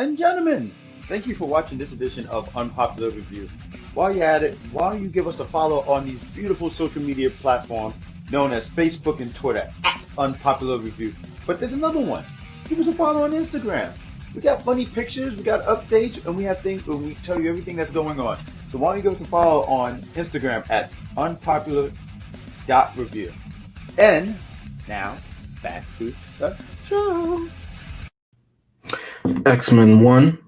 and gentlemen, thank you for watching this edition of Unpopular Review. While you're at it, why don't you give us a follow on these beautiful social media platforms known as Facebook and Twitter at Unpopular Review. But there's another one. Give us a follow on Instagram. We got funny pictures, we got updates, and we have things where we tell you everything that's going on. So why don't you give us a follow on Instagram at unpopular.review. And now, back to the show. Xmen 1,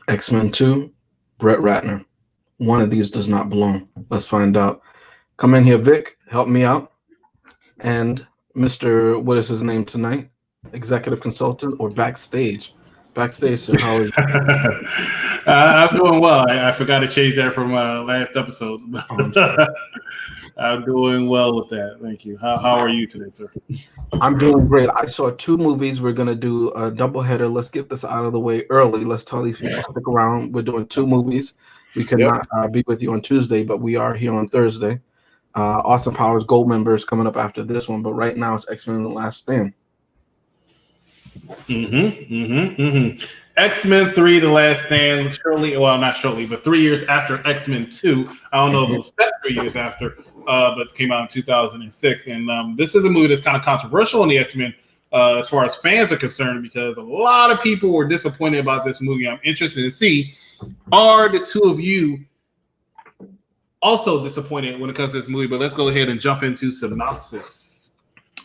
Xmen 2, Brett Ratner. One of these does not belong. Let's find out. Come in here, Vic. Help me out. And Mr. What is his name tonight? Executive consultant or backstage? Backstage, sir. How are you? I'm doing well. I forgot to change that from last episode. I'm doing well with that. Thank you. How are you today, sir? I'm doing great. I saw 2 movies. We're going to do a doubleheader. Let's get this out of the way early. Let's tell these people stick around. We're doing 2 movies. We cannot be with you on Tuesday, but we are here on Thursday. Austin Powers Gold Member is coming up after this one, but right now it's X-Men The Last Stand. X-Men 3, The Last Stand, not shortly, but 3 years after X-Men 2. I don't know if it was set 3 years after, but it came out in 2006. And this is a movie that's kind of controversial in the X-Men as far as fans are concerned, because a lot of people were disappointed about this movie. I'm interested to see, are the two of you also disappointed when it comes to this movie? But let's go ahead and jump into synopsis.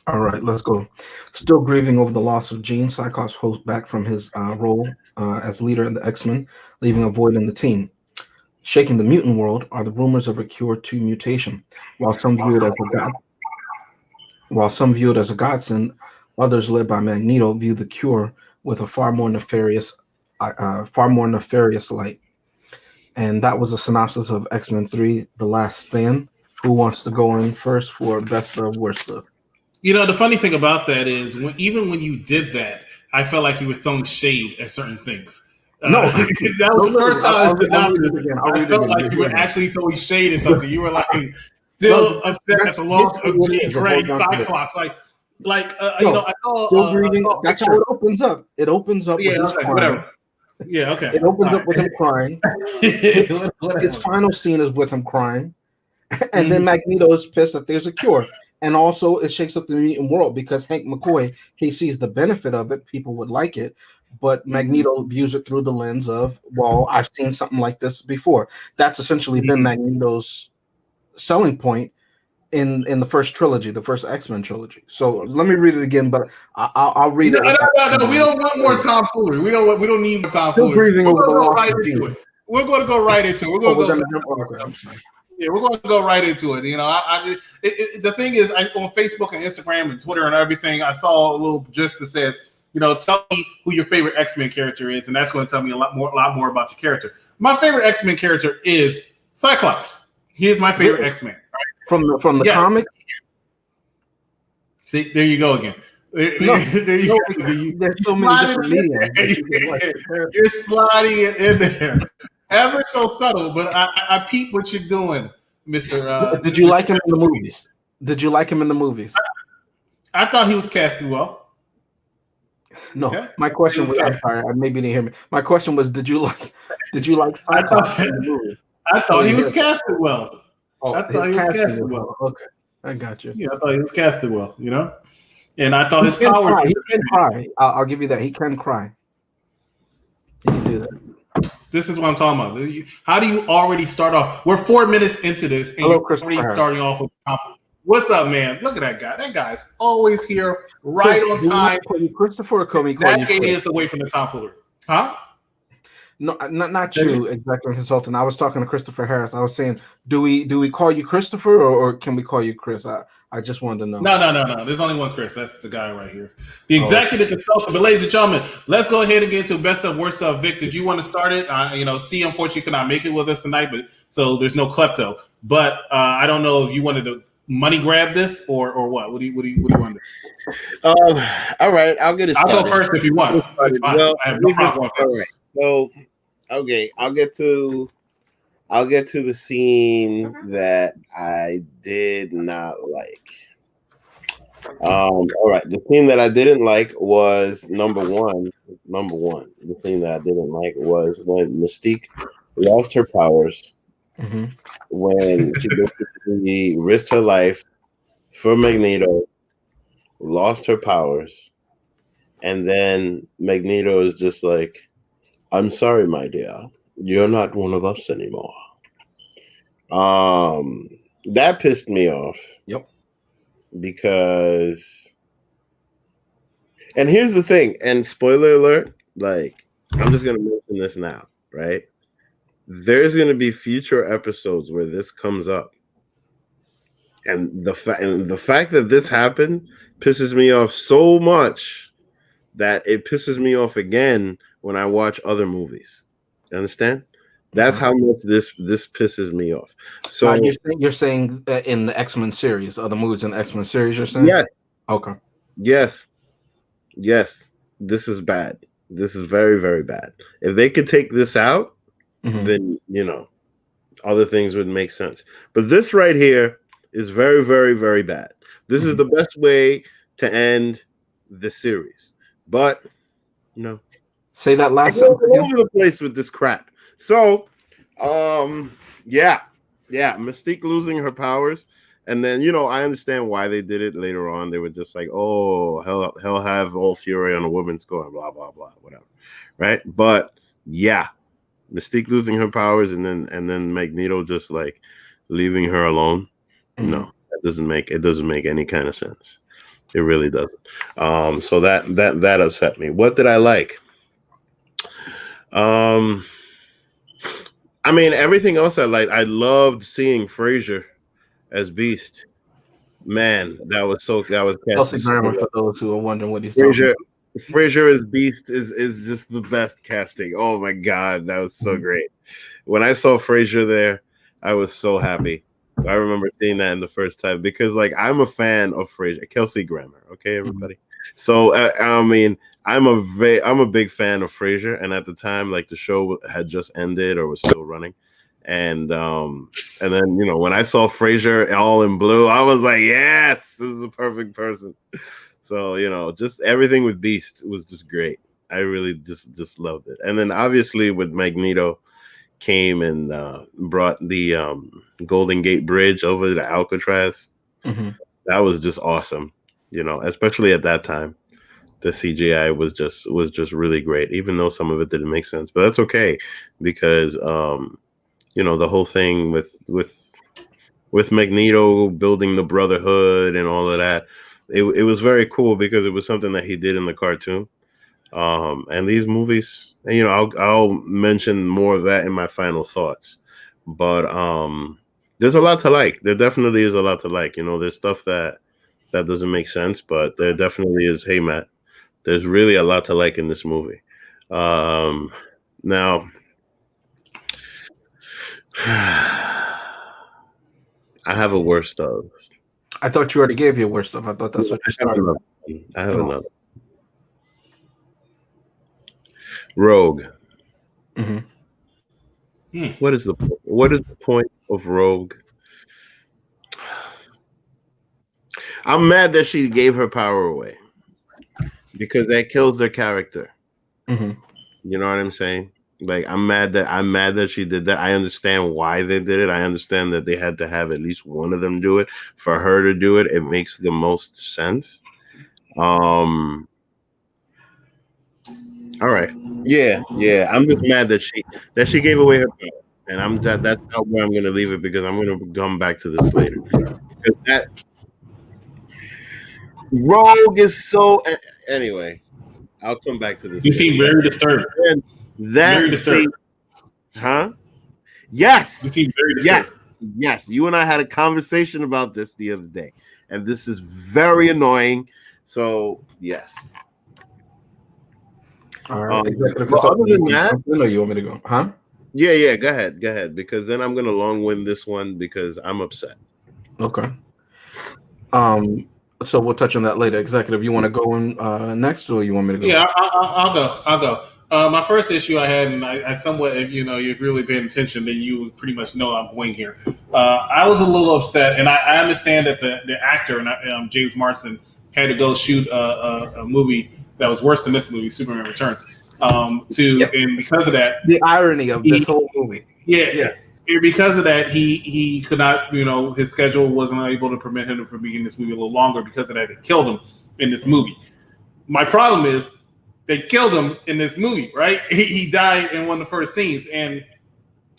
All right, let's go. Still grieving over the loss of Jean, Cyclops holds back from his role as leader in the X-Men, leaving a void in the team. Shaking the mutant world are the rumors of a cure to mutation. While some view it as a godsend, others led by Magneto view the cure with a far more nefarious light. And that was a synopsis of X-Men 3, The Last Stand. Who wants to go in first for best of, worst of? You know, the funny thing about that is, even when you did that, I felt like you were throwing shade at certain things. No, that was the first time I felt like you were actually throwing shade at something. You were like still upset at the loss of Jean Grey, Cyclops. You know, I saw that's how it opens up. It opens up with his crying. Whatever. Yeah, okay. It opens up with him crying. His final scene is with him crying. And then Magneto is pissed that there's a cure. And also it shakes up the mutant world because Hank McCoy, he sees the benefit of it. People would like it. But Magneto views it through the lens of, well, I've seen something like this before. That's essentially been Magneto's selling point in the first trilogy, the first X-Men trilogy. So let me read it again, but I'll read it. No, we don't want more tomfoolery. We don't need more tomfoolery. We're going to go right into it. We're going to go right into it. You know, the thing is, on Facebook and Instagram and Twitter and everything, I saw a little gist that said, you know, tell me who your favorite X-Men character is, and that's going to tell me a lot more about your character. My favorite X-Men character is Cyclops. He is my favorite X-Men. From the comic. See, there you go again. There's so many different mediums. You're sliding it in there, ever so subtle. But I peep what you're doing, Mister. Did you like him in the movies? I thought he was casted well. No, okay. My question was. I'm sorry, maybe you didn't hear me. My question was, did you like Cyclops in the movie? I thought he was casted well. Oh, I thought he was casted well. Okay, I got you. Yeah, I thought he was casted well. You know, and I thought his power. He can cry. I'll give you that. He can cry. He can do that. This is what I'm talking about. How do you already start off? We're 4 minutes into this, and you're already starting off with conflict. What's up, man? Look at that guy. That guy's always here, right on time. Christopher or Comey? That gave us away from the tomfoolery. Huh? No, not you, executive consultant. I was talking to Christopher Harris. I was saying, do we call you Christopher or can we call you Chris? I just wanted to know. No. There's only one Chris. That's the guy right here, the executive consultant. But ladies and gentlemen, let's go ahead and get into best of worst of. Vic, did you want to start it? C unfortunately could not make it with us tonight, but so there's no klepto. But I don't know if you wanted to money grab this or what. What do you want to do? All right, I'll get it started. I'll go first if you want. Well, I have no problem. All right. So, okay, I'll get to the scene that I did not like. All right. The thing that I didn't like was number one. Number one. The thing that I didn't like was when Mystique lost her powers. Mm-hmm. When she basically risked her life for Magneto, lost her powers, and then Magneto is just like, "I'm sorry, my dear, you're not one of us anymore." That pissed me off. Yep. Because, and here's the thing, and spoiler alert, like, I'm just gonna mention this now, right? There's gonna be future episodes where this comes up. And the fact that this happened pisses me off so much that it pisses me off again when I watch other movies. You understand? That's how much this pisses me off. So you're saying in the X-Men series, other movies in the X-Men series, you're saying? yes, Okay. yes, this is bad. This is very, very bad. If they could take this out, then other things would make sense. But this right here is very, very, very bad. This is the best way to end the series. But no. Say that last sentence all over the place with this crap. So, yeah, Mystique losing her powers, and then I understand why they did it later on. They were just like, oh, hell have all fury on a woman's score, blah blah blah, whatever, right? But yeah, Mystique losing her powers, and then Magneto just like leaving her alone. No, that doesn't make any kind of sense. It really doesn't. So that upset me. What did I like? I mean, everything else I liked. I loved seeing Frasier as Beast. Man, that was Kelsey Grammer, for those who are wondering what he's talking about. Frasier as Beast is just the best casting. Oh my god, that was so great. When I saw Frasier there, I was so happy. I remember seeing that in the first time because, like, I'm a fan of Frasier. Kelsey Grammer, okay, everybody. So I mean, I'm a big fan of Frasier, and at the time, like, the show had just ended or was still running, and then when I saw Frasier all in blue, I was like, yes, this is the perfect person. So just everything with Beast was just great. I really just loved it, and then obviously with Magneto came and brought the Golden Gate Bridge over to Alcatraz. That was just awesome, especially at that time. The CGI was just really great, even though some of it didn't make sense. But that's okay because the whole thing with Magneto building the Brotherhood and all of that, it was very cool because it was something that he did in the cartoon. And these movies, I'll mention more of that in my final thoughts. But there's a lot to like. There definitely is a lot to like. There's stuff that doesn't make sense, but there definitely is. Hey, Matt, there's really a lot to like in this movie. Now, I have a worst of. I thought you already gave your worst of. I thought that's what you started. I have another. Rogue. What is the point of Rogue? I'm mad that she gave her power away because that kills their character. You know what I'm saying? Like, I'm mad that she did that. I understand why they did it. I understand that they had to have at least one of them do it. For her to do it, it makes the most sense. All right. Yeah. I'm just mad that she gave away her power, and that's how where I'm going to leave it because I'm going to come back to this later. Because that Rogue is so. Anyway, I'll come back to this. You seem very disturbed. Very disturbed. Huh? Yes. You seem very disturbed. Yes. You and I had a conversation about this the other day, and this is very annoying. So yes. All right. But other than that, you want me to go? Huh? Yeah. Go ahead. Because then I'm gonna long win this one because I'm upset. Okay. So we'll touch on that later. Executive, you want to go in next, or you want me to go? Yeah, I'll go. My first issue I had, and I somewhat, if you've really paid attention, then you pretty much know I'm going here. I was a little upset, and I understand that the actor, James Marsden, had to go shoot a movie that was worse than this movie, Superman Returns. And because of that, the irony of this whole movie. Yeah. And because of that, he could not, his schedule wasn't able to permit him from being in this movie a little longer. Because of that, they killed him in this movie. My problem is they killed him in this movie, right? He died in one of the first scenes, and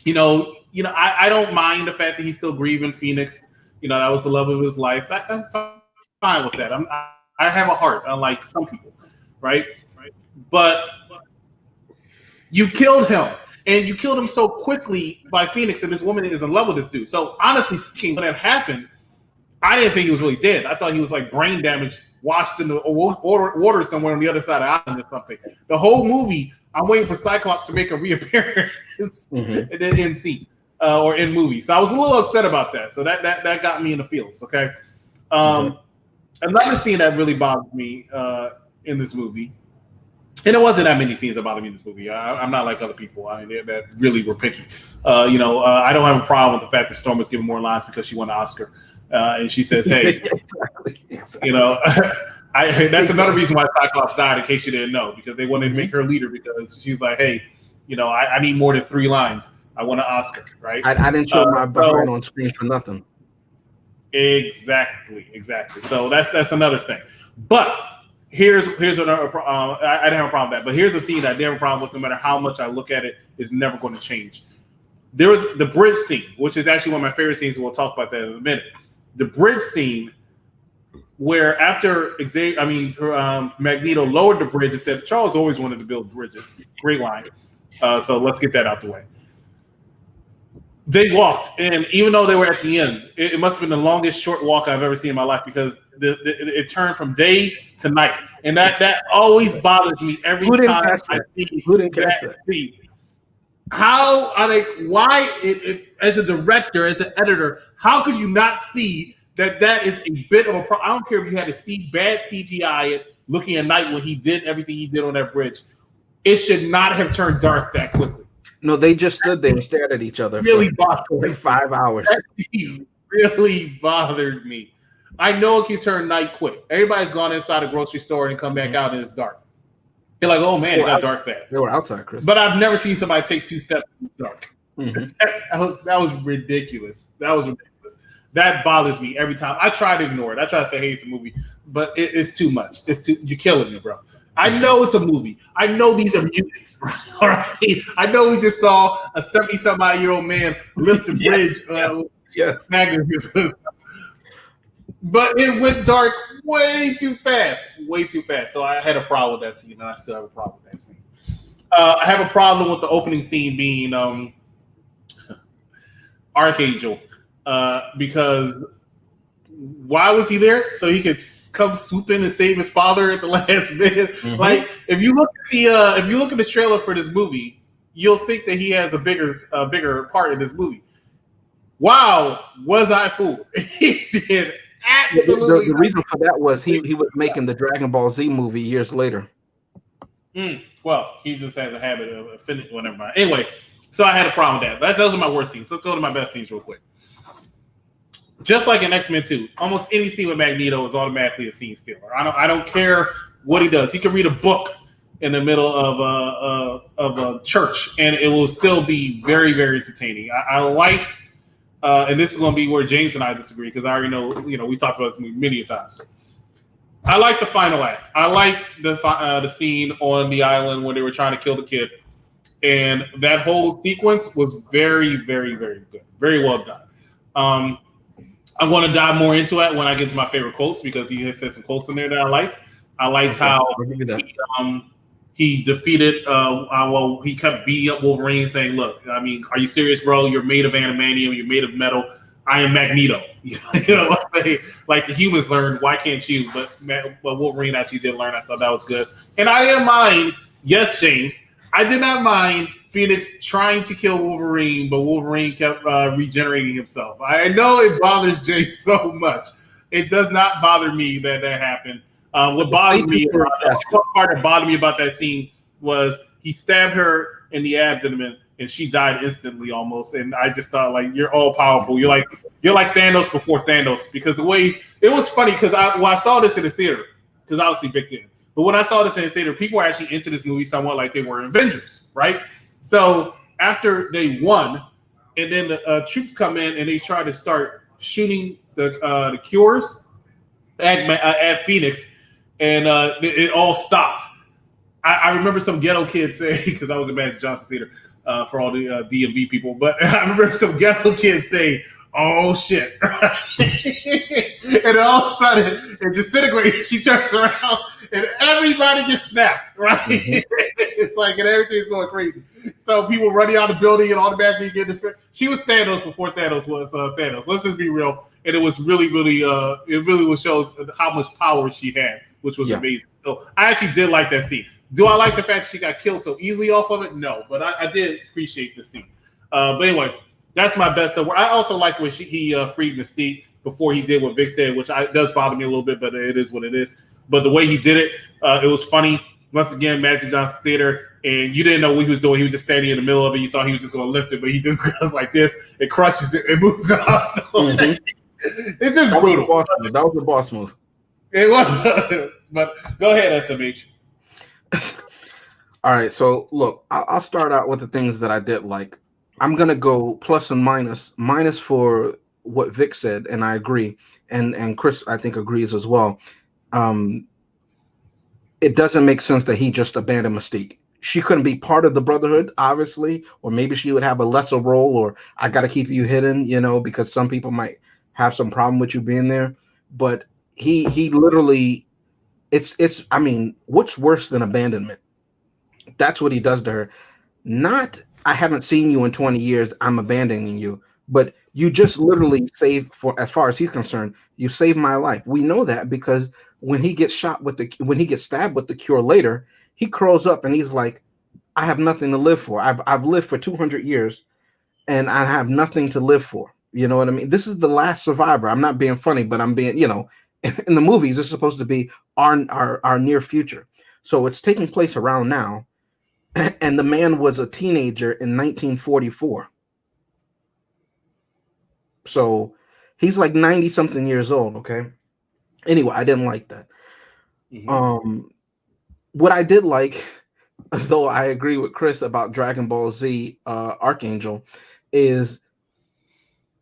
I don't mind the fact that he's still grieving Phoenix. That was the love of his life. I'm fine with that. I have a heart, unlike some people, right? But you killed him, and you killed him so quickly by Phoenix, and this woman is in love with this dude. So honestly speaking, when that happened, I didn't think he was really dead. I thought he was like brain damaged, washed in the water somewhere on the other side of the island or something. The whole movie, I'm waiting for Cyclops to make a reappearance and then end scene or in movie. So I was a little upset about that. So that got me in the feels. Okay. Another scene that really bothered me in this movie, and it wasn't that many scenes that bothered me in this movie. I'm not like other people that really were picky. I don't have a problem with the fact that Storm was given more lines because she won an Oscar. And she says, hey, that's another reason why Cyclops died, in case you didn't know, because they wanted to make her leader because she's like, hey, I need more than 3 lines. I want an Oscar, right? I didn't show my behind on screen for nothing. Exactly. So that's another thing. But here's another problem. I didn't have a problem with that. But here's a scene that I didn't have a problem with. No matter how much I look at it, is never going to change. There was the bridge scene, which is actually one of my favorite scenes, and we'll talk about that in a minute. The bridge scene where after Magneto lowered the bridge and said, Charles always wanted to build bridges. Great line. So let's get that out the way. They walked, and even though they were at the end, it must have been the longest short walk I've ever seen in my life, because it turned from day to night. And that always bothers me every time I see that scene. How are they? Why? As a director, as an editor, how could you not see that is a bit of a problem? I don't care if you had to see bad CGI it looking at night when he did everything he did on that bridge. It should not have turned dark that quickly. No, they just stood there and stared at each other for 45 hours. That really bothered me. I know it can turn night quick. Everybody's gone inside a grocery store and come back out and it's dark. You're like, oh man, it got dark fast. They were outside, Chris. But I've never seen somebody take 2 steps in the dark. That was ridiculous. That bothers me every time. I try to ignore it. I try to say, hey, it's a movie, but it's too much. You're killing me, bro. I know it's a movie. I know these are mutants, all right? I know we just saw a 70-some-odd-year-old man lift the bridge. But it went dark way too fast. So I had a problem with that scene, and I still have a problem with that scene. I have a problem with the opening scene being Archangel, because why was he there? So he could come swoop in and save his father at the last minute. Like, if you look at the trailer for this movie, you'll think that he has a bigger part in this movie. Wow, was I fooled? He did absolutely. The reason for that was he was making the Dragon Ball Z movie years later. Well, he just has a habit of offending. Well, never mind. Anyway, so I had a problem with that. Those are my worst scenes. Let's go to my best scenes real quick. Just like in Xmen 2, almost any scene with Magneto is automatically a scene stealer. I don't care what he does. He can read a book in the middle of a church, and it will still be very, very entertaining. I liked, and this is going to be where James and I disagree, because I already know, we talked about this movie many times. I like the final act. I liked the scene on the island when they were trying to kill the kid, and that whole sequence was very, very, very good, very well done. I'm going to dive more into it when I get to my favorite quotes, because he has said some quotes in there that I liked. I liked how he defeated. He kept beating up Wolverine, saying, "Look, I mean, are you serious, bro? You're made of adamantium. You're made of metal. I am Magneto." Let's say, like the humans learned, why can't you? But Wolverine actually did learn. I thought that was good, and I didn't mind. Yes, James, I did not mind Phoenix trying to kill Wolverine, but Wolverine kept regenerating himself. I know it bothers Jay so much. It does not bother me that happened. What bothered me, the part that bothered me about that scene was he stabbed her in the abdomen, and she died instantly almost. And I just thought, like, you're all powerful. You're like Thanos before Thanos, because the way it was funny, because when I saw this in the theater, because obviously Vic didn't, but when I saw this in the theater, people were actually into this movie somewhat like they were Avengers, right? So after they won, and then the troops come in and they try to start shooting the cures at Phoenix, and it all stops. I remember some ghetto kids saying, because I was in Magic Johnson Theater for all the DMV people, but I remember some ghetto kids saying, "Oh shit!" And all of a sudden, it disintegrates. She turns around, and everybody gets snapped. Right? Mm-hmm. It's like, and everything's going crazy. So people running out of the building and automatically get this. She was Thanos before Thanos was Thanos. Let's just be real. And it was really, really, it really shows how much power she had, which was amazing. So I actually did like that scene. Do I like the fact she got killed so easily off of it? No, but I did appreciate the scene. But anyway, that's my best. I also like when he freed Mystique before he did what Vic said, which does bother me a little bit, but it is what it is. But the way he did it, it was funny. Once again, Magic Johnson Theater, and you didn't know what he was doing. He was just standing in the middle of it. You thought he was just going to lift it, but he just goes like this. It crushes it. It moves it off. Mm-hmm. It's just brutal. That was the boss move. It was. But go ahead, SMH. All right, so look, I'll start out with the things that I did like. I'm gonna go plus and minus. Minus for what Vic said, and I agree, and Chris I think agrees as well. It doesn't make sense that he just abandoned Mystique. She couldn't be part of the Brotherhood, obviously, or maybe she would have a lesser role, or I got to keep you hidden, because some people might have some problem with you being there. But he literally, it's. I mean, what's worse than abandonment? That's what he does to her. Not, I haven't seen you in 20 years, I'm abandoning you. But you just literally saved, for as far as he's concerned, you saved my life. We know that because when he gets stabbed with the cure later, he curls up and he's like, I have nothing to live for. I've lived for 200 years and I have nothing to live for. You know what I mean? This is the last survivor. I'm not being funny, but I'm being, in the movies, it's supposed to be our near future. So it's taking place around now. And the man was a teenager in 1944. So he's like 90 something years old. Okay. Anyway, I didn't like that. Mm-hmm. What I did like, though I agree with Chris about Dragon Ball Z Archangel, is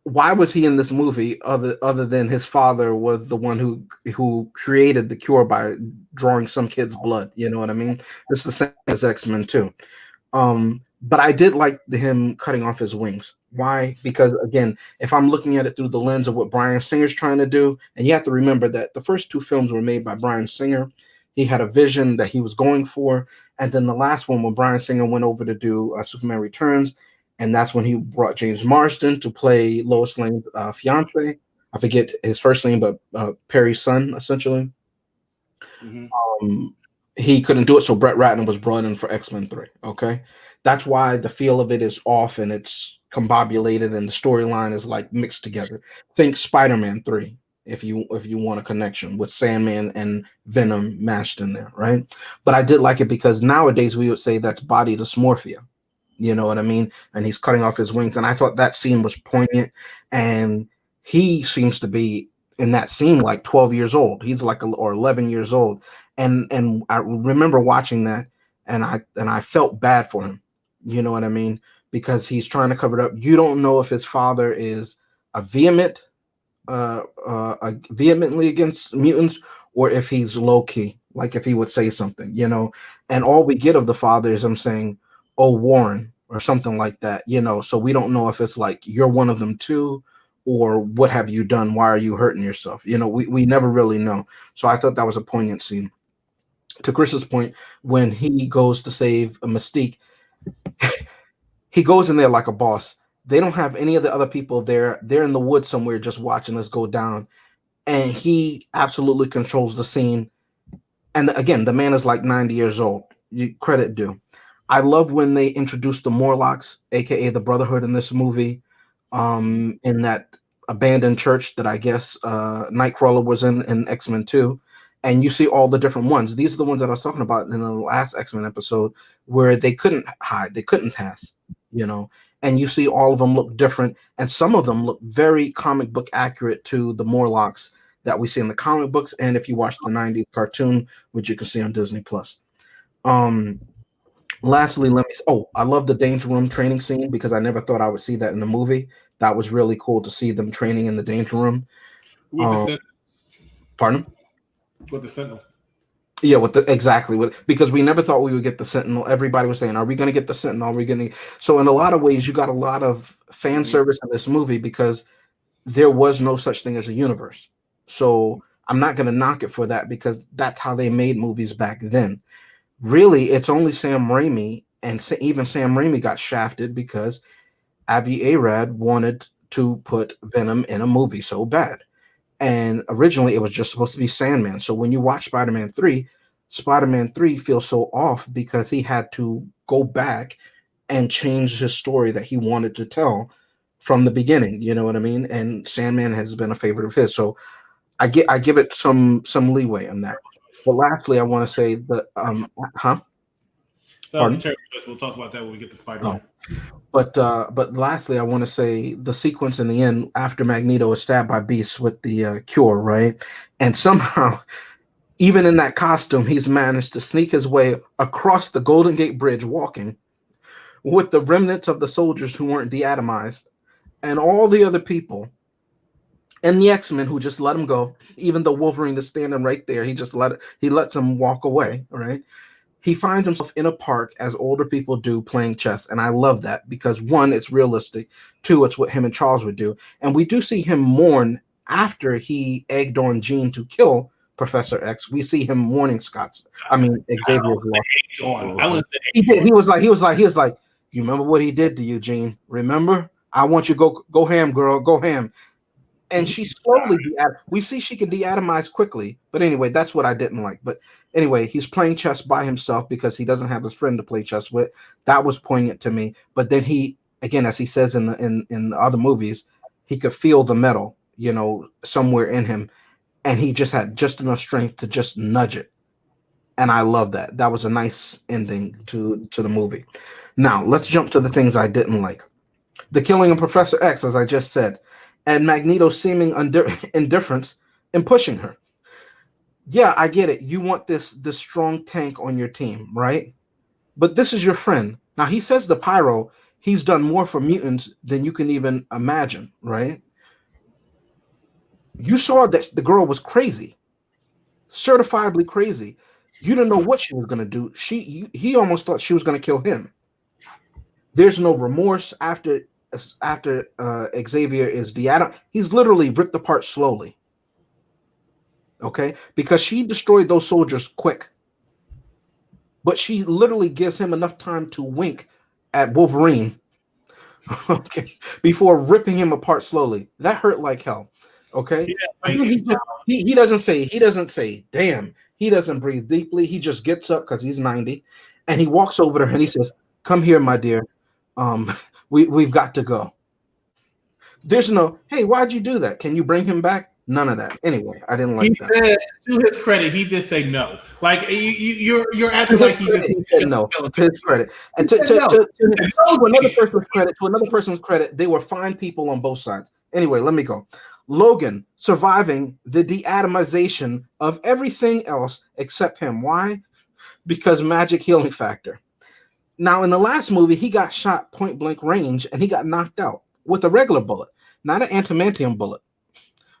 why was he in this movie other than his father was the one who created the cure by drawing some kid's blood? You know what I mean? It's the same as Xmen too. But I did like him cutting off his wings. Why? Because again, if I'm looking at it through the lens of what Bryan Singer's trying to do, and you have to remember that the first two films were made by Bryan Singer. He had a vision that he was going for. And then the last one, when Bryan Singer went over to do Superman Returns, and that's when he brought James Marsden to play Lois Lane's fiance. I forget his first name, but Perry's son, essentially. Mm-hmm. He couldn't do it, so Brett Ratner was brought in for X-Men 3. Okay, that's why the feel of it is off and it's combobulated, and the storyline is like mixed together. Think Spider-Man 3 if you want a connection with Sandman and Venom mashed in there, right? But I did like it because nowadays we would say that's body dysmorphia. You know what I mean? And he's cutting off his wings. And I thought that scene was poignant. And he seems to be in that scene like 12 years old. He's like or 11 years old. And I remember watching that and I felt bad for him. You know what I mean? Because he's trying to cover it up. You don't know if his father is vehemently against mutants or if he's low key, like if he would say something, and all we get of the father is him saying, "Oh, Warren," or something like that, so we don't know if it's like you're one of them too, or what have you done? Why are you hurting yourself? We never really know. So I thought that was a poignant scene. To Chris's point, when he goes to save a Mystique, he goes in there like a boss. They don't have any of the other people there. They're in the woods somewhere just watching us go down. And he absolutely controls the scene. And again, the man is like 90 years old. Credit due. I love when they introduced the Morlocks, aka the Brotherhood, in this movie, in that abandoned church that I guess Nightcrawler was in X-Men 2. And you see all the different ones. These are the ones that I was talking about in the last X-Men episode where they couldn't hide, they couldn't pass. you know, and you see all of them look different, and some of them look very comic book accurate to the Morlocks that we see in the comic books, and if you watch the 90s cartoon, which you can see on Disney Plus. Lastly, I love the Danger Room training scene because I never thought I would see that in the movie. That was really cool to see them training in the Danger Room. With the Sentinel. Pardon? With the Sentinel. Yeah, because we never thought we would get the Sentinel. Everybody was saying, "Are we going to get the Sentinel? Are we going to?" So in a lot of ways, you got a lot of fan service in this movie because there was no such thing as a universe. So I'm not going to knock it for that because that's how they made movies back then. Really, it's only Sam Raimi, and even Sam Raimi got shafted because Avi Arad wanted to put Venom in a movie so bad. And originally it was just supposed to be Sandman. So when you watch Spider-Man 3 feels so off because he had to go back and change his story that he wanted to tell from the beginning. You know what I mean? And Sandman has been a favorite of his. So I give it some leeway on that. But lastly, I want to say the So we'll talk about that when we get to Spider-Man. But lastly, I want to say the sequence in the end after Magneto is stabbed by Beast with the cure, right? And somehow, even in that costume, he's managed to sneak his way across the Golden Gate Bridge walking with the remnants of the soldiers who weren't deatomized and all the other people and the X-Men who just let him go. Even though Wolverine is standing right there, he lets him walk away, right? He finds himself in a park as older people do playing chess. And I love that because one, it's realistic. Two, it's what him and Charles would do. And we do see him mourn after he egged on Jean to kill Professor X. We see him mourning Xavier. He did. He was like, you remember what he did to you, Jean? Remember? I want you to go ham, girl, go ham. And she slowly we see she can deatomize quickly. But anyway, that's what I didn't like. But anyway, he's playing chess by himself because he doesn't have his friend to play chess with. That was poignant to me. But then he, again, as he says in the other movies, he could feel the metal, somewhere in him. And he just had just enough strength to just nudge it. And I love that. That was a nice ending to the movie. Now, let's jump to the things I didn't like. The killing of Professor X, as I just said, and Magneto's seeming indifference in pushing her. Yeah, I get it. You want this strong tank on your team, right? But this is your friend. Now, he says the Pyro, he's done more for mutants than you can even imagine, right? You saw that the girl was crazy, certifiably crazy. You didn't know what she was going to do. He almost thought she was going to kill him. There's no remorse after Xavier is deatomed. He's literally ripped apart slowly. Okay? Because she destroyed those soldiers quick. But she literally gives him enough time to wink at Wolverine. Okay? Before ripping him apart slowly. That hurt like hell. Okay? Yeah, he doesn't say, damn. He doesn't breathe deeply. He just gets up because he's 90. And he walks over to her and he says, come here, my dear. We've got to go. There's no, hey, why'd you do that? Can you bring him back? None of that. Anyway, I didn't like that. He said, to his credit, he did say no. Like you're acting like he said no. To his credit, and to another person's credit, they were fine people on both sides. Anyway, let me go. Logan surviving the deatomization of everything else except him. Why? Because magic healing factor. Now, in the last movie, he got shot point blank range and he got knocked out with a regular bullet, not an antimantium bullet,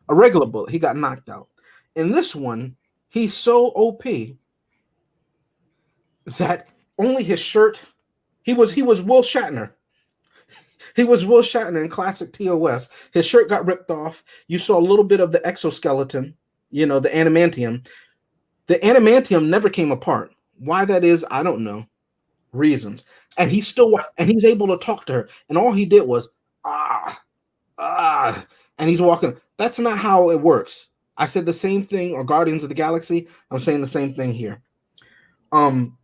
a regular bullet. He got knocked out. In this one, he's so OP that only his shirt, he was Will Shatner. He was Will Shatner in classic TOS. His shirt got ripped off. You saw a little bit of the exoskeleton, the adamantium. The adamantium never came apart. Why that is, I don't know. Reasons. And he's able to talk to her. And all he did was, and he's walking. That's not how it works. I said the same thing on Guardians of the Galaxy. I'm saying the same thing here.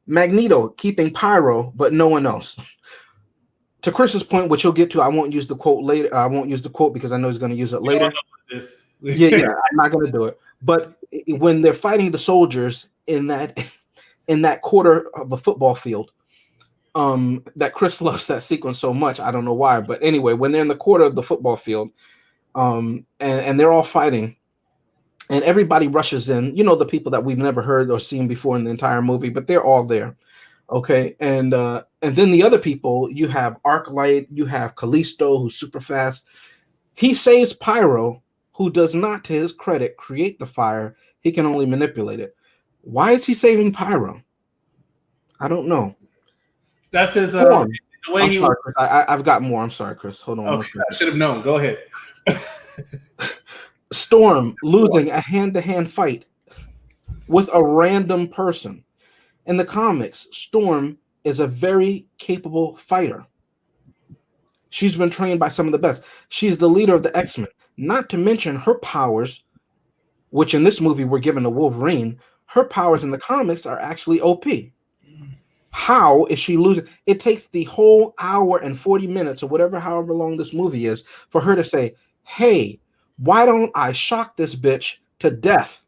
Magneto keeping Pyro, but no one else. To Chris's point, which he'll get to, I won't use the quote later. I won't use the quote because I know he's going to use it later. yeah, I'm not going to do it. But when they're fighting the soldiers in that quarter of a football field, that Chris loves that sequence so much. I don't know why, but anyway, when they're in the corner of the football field, and they're all fighting, and everybody rushes in. You know, the people that we've never heard or seen before in the entire movie, but they're all there. Okay, and then the other people, you have Arclight, you have Callisto, who's super fast. He saves Pyro, who does not, to his credit, create the fire. He can only manipulate it. Why is he saving Pyro? I don't know. That's his the way I'm he sorry, Chris. I've got more. I'm sorry, Chris. Hold on. Okay, I should have known. Go ahead. Storm losing a hand-to-hand fight with a random person. In the comics, Storm is a very capable fighter. She's been trained by some of the best. She's the leader of the X-Men. Not to mention her powers, which in this movie were given to Wolverine. Her powers in the comics are actually OP. How is she losing? It takes the whole hour and 40 minutes or whatever, however long this movie is, for her to say, hey, why don't I shock this bitch to death?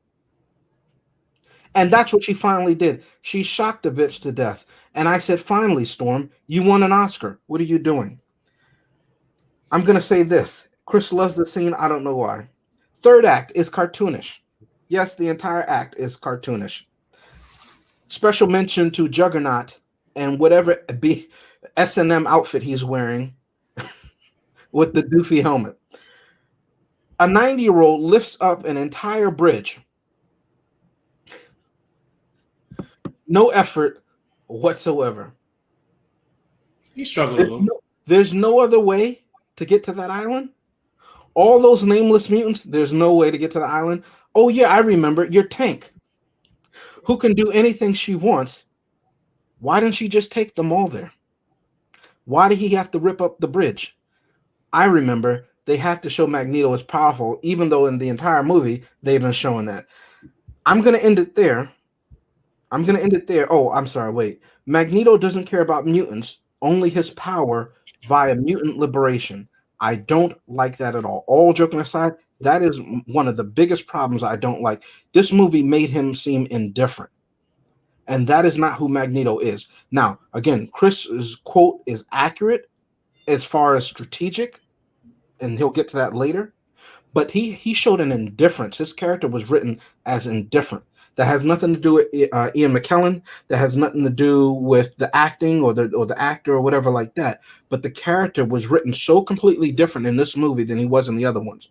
And that's what she finally did. She shocked the bitch to death. And I said, finally, Storm, you won an Oscar. What are you doing? I'm going to say this. Chris loves the scene. I don't know why. Third act is cartoonish. Yes, the entire act is cartoonish. Special mention to Juggernaut and whatever S&M outfit he's wearing with the doofy helmet. A 90-year-old lifts up an entire bridge. No effort whatsoever. He struggled a little. There's no other way to get to that island. All those nameless mutants, there's no way to get to the island. Oh, yeah, I remember. Your Tank, who can do anything she wants. Why didn't she just take them all there? Why did he have to rip up the bridge? I remember they had to show Magneto as powerful, even though in the entire movie they've been showing that. I'm going to end it there. Oh, I'm sorry, wait. Magneto doesn't care about mutants, only his power via mutant liberation. I don't like that at all. All joking aside, that is one of the biggest problems I don't like. This movie made him seem indifferent. And that is not who Magneto is. Now, again, Chris's quote is accurate as far as strategic, and he'll get to that later. But he showed an indifference. His character was written as indifferent. That has nothing to do with Ian McKellen. That has nothing to do with the acting or the actor or whatever like that. But the character was written so completely different in this movie than he was in the other ones.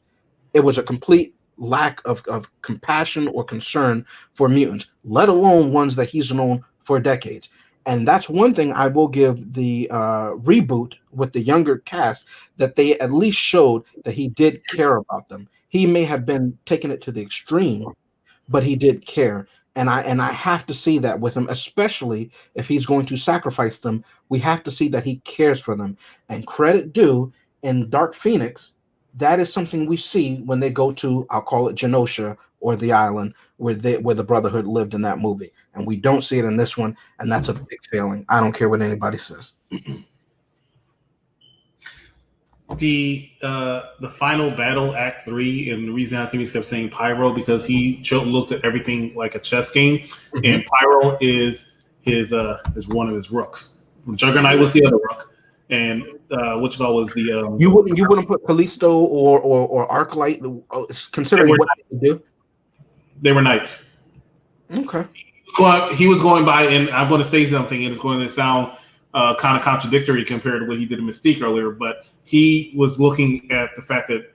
It was a complete lack of compassion or concern for mutants, let alone ones that he's known for decades. And that's one thing I will give the reboot with the younger cast, that they at least showed that he did care about them. He may have been taking it to the extreme, but he did care. And I have to see that with him, especially if he's going to sacrifice them. We have to see that he cares for them. And credit due, in Dark Phoenix, that is something we see when they go to, I'll call it Genosha, or the island where the Brotherhood lived in that movie. And we don't see it in this one, and that's a big failing. I don't care what anybody says. The final battle, Act 3, and the reason I think he kept saying Pyro, because he looked at everything like a chess game, mm-hmm. And Pyro is one of his rooks. Juggernaut was the other rook, and Wichita was the you wouldn't put Callisto or Arclight, considering what they do. They were knights. Okay. He was going by, and I'm going to say something, and it's going to sound kind of contradictory compared to what he did in Mystique earlier, but he was looking at the fact that,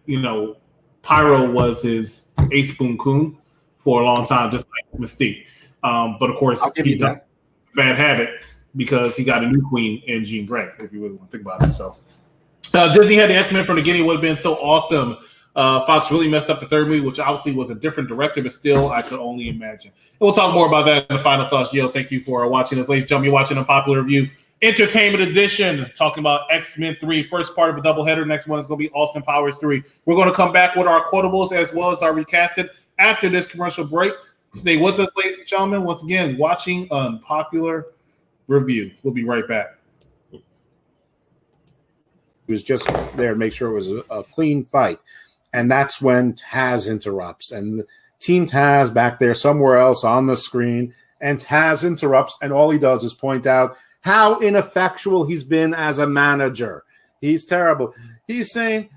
Pyro was his ace boon coon for a long time, just like Mystique. But of course, he took a bad habit because he got a new queen in Jean Grey, if you really want to think about it. So Disney had the X-Men from the beginning. It would have been so awesome. Fox really messed up the third movie, which obviously was a different director, but still, I could only imagine. And we'll talk more about that in the final thoughts. Gio, thank you for watching us. Ladies and gentlemen, you're watching Unpopular Review Entertainment Edition, talking about X-Men 3, first part of a doubleheader. Next one is going to be Austin Powers 3. We're going to come back with our quotables as well as our recasted after this commercial break. Stay with us, ladies and gentlemen. Once again, watching Unpopular Review. We'll be right back. He was just there to make sure it was a clean fight. And that's when Taz interrupts. And Team Taz back there somewhere else on the screen. And Taz interrupts. And all he does is point out how ineffectual he's been as a manager. He's terrible. He's saying,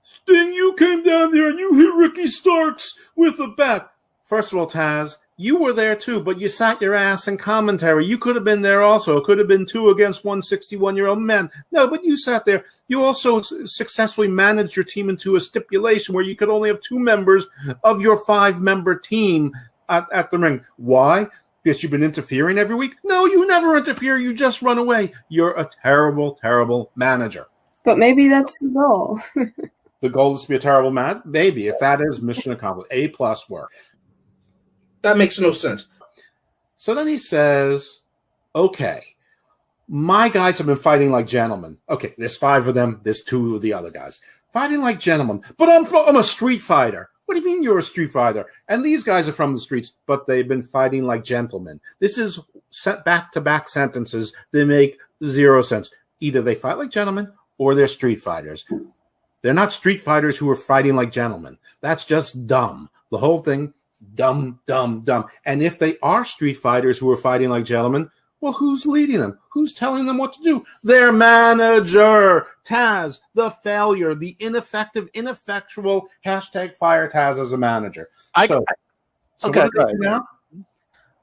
Sting, you came down there and you hit Ricky Starks with a bat. First of all, Taz, you were there too, but you sat your ass in commentary. You could have been there also. It could have been 2 against 1 61-year-old man. No, but you sat there. You also successfully managed your team into a stipulation where you could only have 2 members of your 5-member team at the ring. Why? Because you've been interfering every week? No, you never interfere. You just run away. You're a terrible, terrible manager. But maybe that's the goal. The goal is to be a terrible man? Maybe. If that is, mission accomplished. A+ work. That makes no sense. So then he says, okay, my guys have been fighting like gentlemen. Okay, there's 5 of them. There's 2 of the other guys. Fighting like gentlemen. But I'm a street fighter. What do you mean you're a street fighter? And these guys are from the streets, but they've been fighting like gentlemen. This is set back-to-back sentences that make 0 sense. Either they fight like gentlemen or they're street fighters. They're not street fighters who are fighting like gentlemen. That's just dumb. The whole thing, dumb, dumb, dumb. And if they are street fighters who are fighting like gentlemen, well, who's leading them? Who's telling them what to do? Their manager, Taz, the failure, the ineffective, ineffectual, #fire Taz as a manager. So Okay, what do they do now?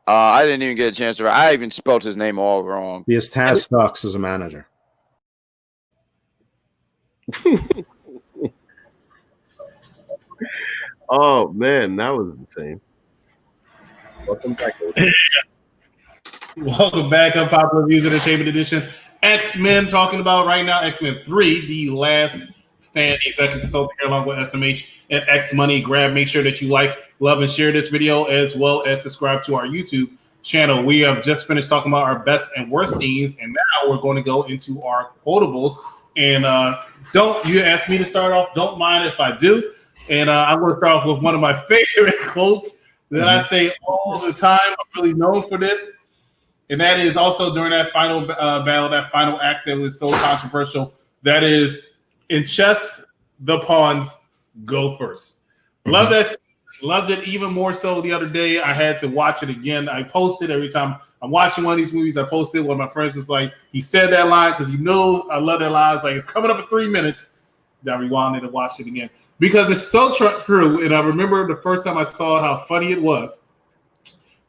I didn't even get a chance to. I even spelled his name all wrong. Because Taz sucks as a manager. Oh man, that was insane. Welcome back. Welcome back, Unpopular Reviews Entertainment Edition. Xmen talking about right now, Xmen 3, the last stand, executive consultant here along with SMH and X Money. Make sure that you like, love, and share this video as well as subscribe to our YouTube channel. We have just finished talking about our best and worst scenes, and now we're going to go into our quotables. And don't you ask me to start off? Don't mind if I do. And I'm going to start off with one of my favorite quotes that I say all the time. I'm really known for this. And that is also during that final battle, that final act that was so controversial. That is, in chess, the pawns go first. Love that. Loved it even more so the other day. I had to watch it again. I posted every time I'm watching one of these movies. I posted. One of my friends was like, he said that line because you know I love that line. It's like, it's coming up in 3 minutes. I rewound it and watched it again because it's so true. And I remember the first time I saw how funny it was.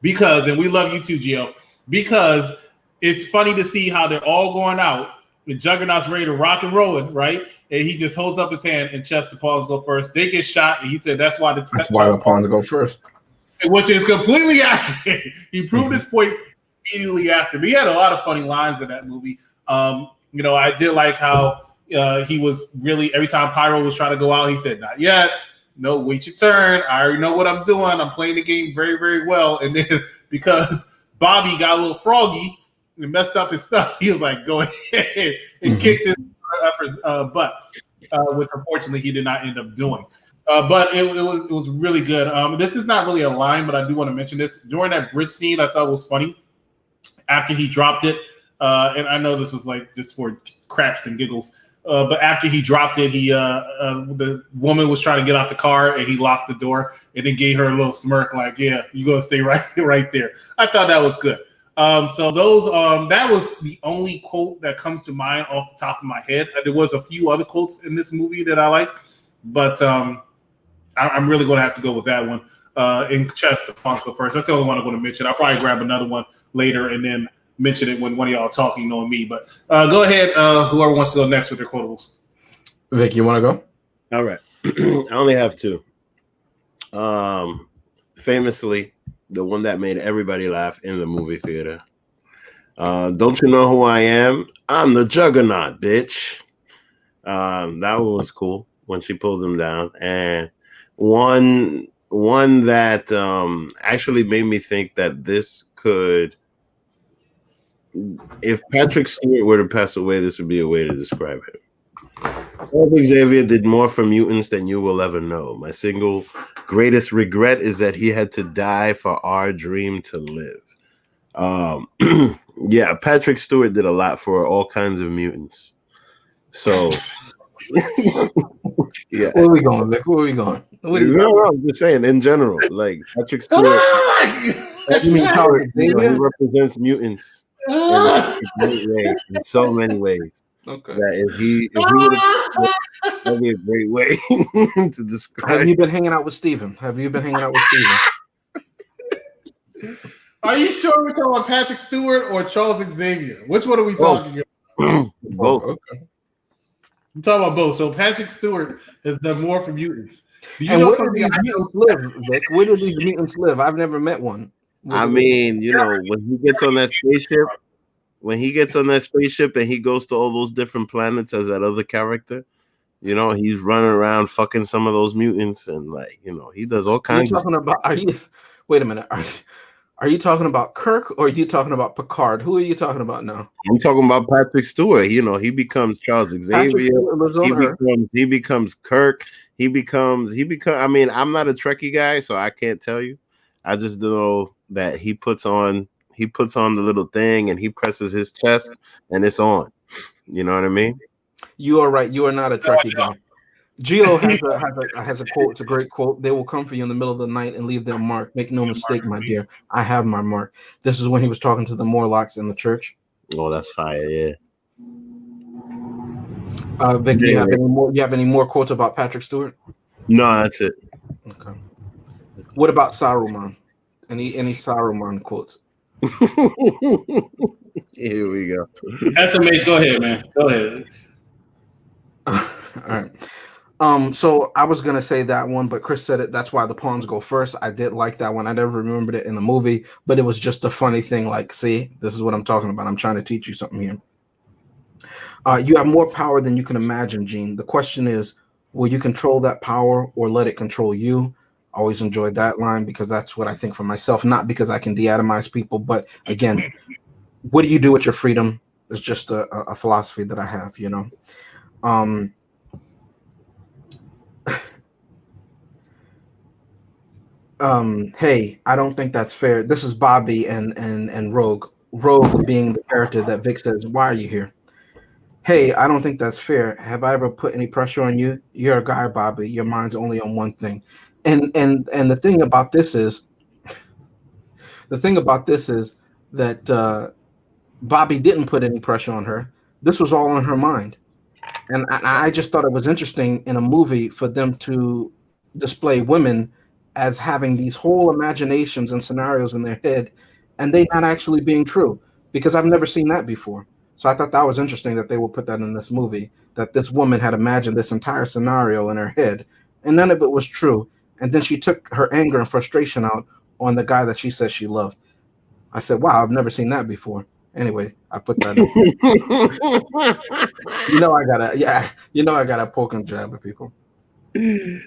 Because, and we love you too, Gio, because it's funny to see how they're all going out. The Juggernaut's ready to rock and roll, right? And he just holds up his hand and chest the pawns go first. They get shot, and he said that's why the pawns go first. Which is completely accurate. He proved his point immediately after. But he had a lot of funny lines in that movie. I did like how he was really, every time Pyro was trying to go out, he said, not yet. No, wait your turn. I already know what I'm doing. I'm playing the game very, very well. And then because Bobby got a little froggy and messed up his stuff, he was like, go ahead and kick this effort's butt, which unfortunately he did not end up doing. But it was really good. This is not really a line, but I do want to mention this. During that bridge scene, I thought was funny. After he dropped it, and I know this was like just for craps and giggles, but after he dropped it, the woman was trying to get out the car, and he locked the door, and then gave her a little smirk, like, "Yeah, you gonna stay right there." I thought that was good. So those that was the only quote that comes to mind off the top of my head. There was a few other quotes in this movie that I like, but I'm really going to have to go with that one. In chess, the pawns go first. That's the only one I'm going to mention. I'll probably grab another one later and then mention it when one of y'all talking, knowing me. But go ahead, whoever wants to go next with their quotables. Vic, you want to go? All right. I only have 2. Famously, the one that made everybody laugh in the movie theater. Don't you know who I am? I'm the Juggernaut, bitch. That one was cool when she pulled him down. And one that actually made me think that this could, if Patrick Stewart were to pass away, this would be a way to describe him. Charles Xavier did more for mutants than you will ever know. My single greatest regret is that he had to die for our dream to live. Yeah, Patrick Stewart did a lot for all kinds of mutants. So, yeah. Where are we going, Vic? Where are we going? No, I'm just saying in general, like Patrick Stewart. You mean Charles He Xavier? represents mutants. in a great way, in so many ways. Okay. That if he would have, that'd be a great way to describe. Have you been hanging out with Steven? Have you been hanging out with Steven? Are you sure we're talking about Patrick Stewart or Charles Xavier? Which one are we talking about? Both. Oh, okay. I'm talking about both. So Patrick Stewart has done more for mutants. Do you And know where do something? these mutants live, Vic? Where do these mutants live? I've never met one. I mean, you know, when he gets on that spaceship, and he goes to all those different planets as that other character, you know, he's running around fucking some of those mutants, and like, you know, he does all kinds of stuff. Wait a minute. Are you talking about Kirk or are you talking about Picard? Who are you talking about now? I'm talking about Patrick Stewart. You know, he becomes Charles Xavier. He becomes Kirk. He becomes. I mean, I'm not a Trekkie guy, so I can't tell you. I just know that he puts on the little thing and he presses his chest and it's on. You know what I mean? You are right. You are not a Trekkie guy. Geo has a quote. It's a great quote. They will come for you in the middle of the night and leave their mark. Make no mistake, my dear. I have my mark. This is when he was talking to the Morlocks in the church. Oh, that's fire! Yeah. Vic, you have any more? You have any more quotes about Patrick Stewart? No, that's it. Okay. What about Saruman? Any Saruman quotes? Here we go. SMH, go ahead, man. Go ahead. All right. So I was gonna say that one, but Chris said it. That's why the pawns go first. I did like that one. I never remembered it in the movie, but it was just a funny thing. Like, see, this is what I'm talking about. I'm trying to teach you something here. You have more power than you can imagine, Gene. The question is, will you control that power or let it control you? Always enjoyed that line because that's what I think for myself. Not because I can de-atomize people, but again, what do you do with your freedom? It's just a philosophy that I have, you know. Hey, I don't think that's fair. This is Bobby and Rogue. Rogue being the character that Vic says, why are you here? Hey, I don't think that's fair. Have I ever put any pressure on you? You're a guy, Bobby. Your mind's only on one thing. And the thing about this is that Bobby didn't put any pressure on her. This was all in her mind. And I just thought it was interesting in a movie for them to display women as having these whole imaginations and scenarios in their head, and they not actually being true, because I've never seen that before. So I thought that was interesting that they would put that in this movie, that this woman had imagined this entire scenario in her head, and none of it was true. And then she took her anger and frustration out on the guy that she says she loved. I said, wow, I've never seen that before. Anyway, I put that in. I gotta poke and jab at people. Yeah.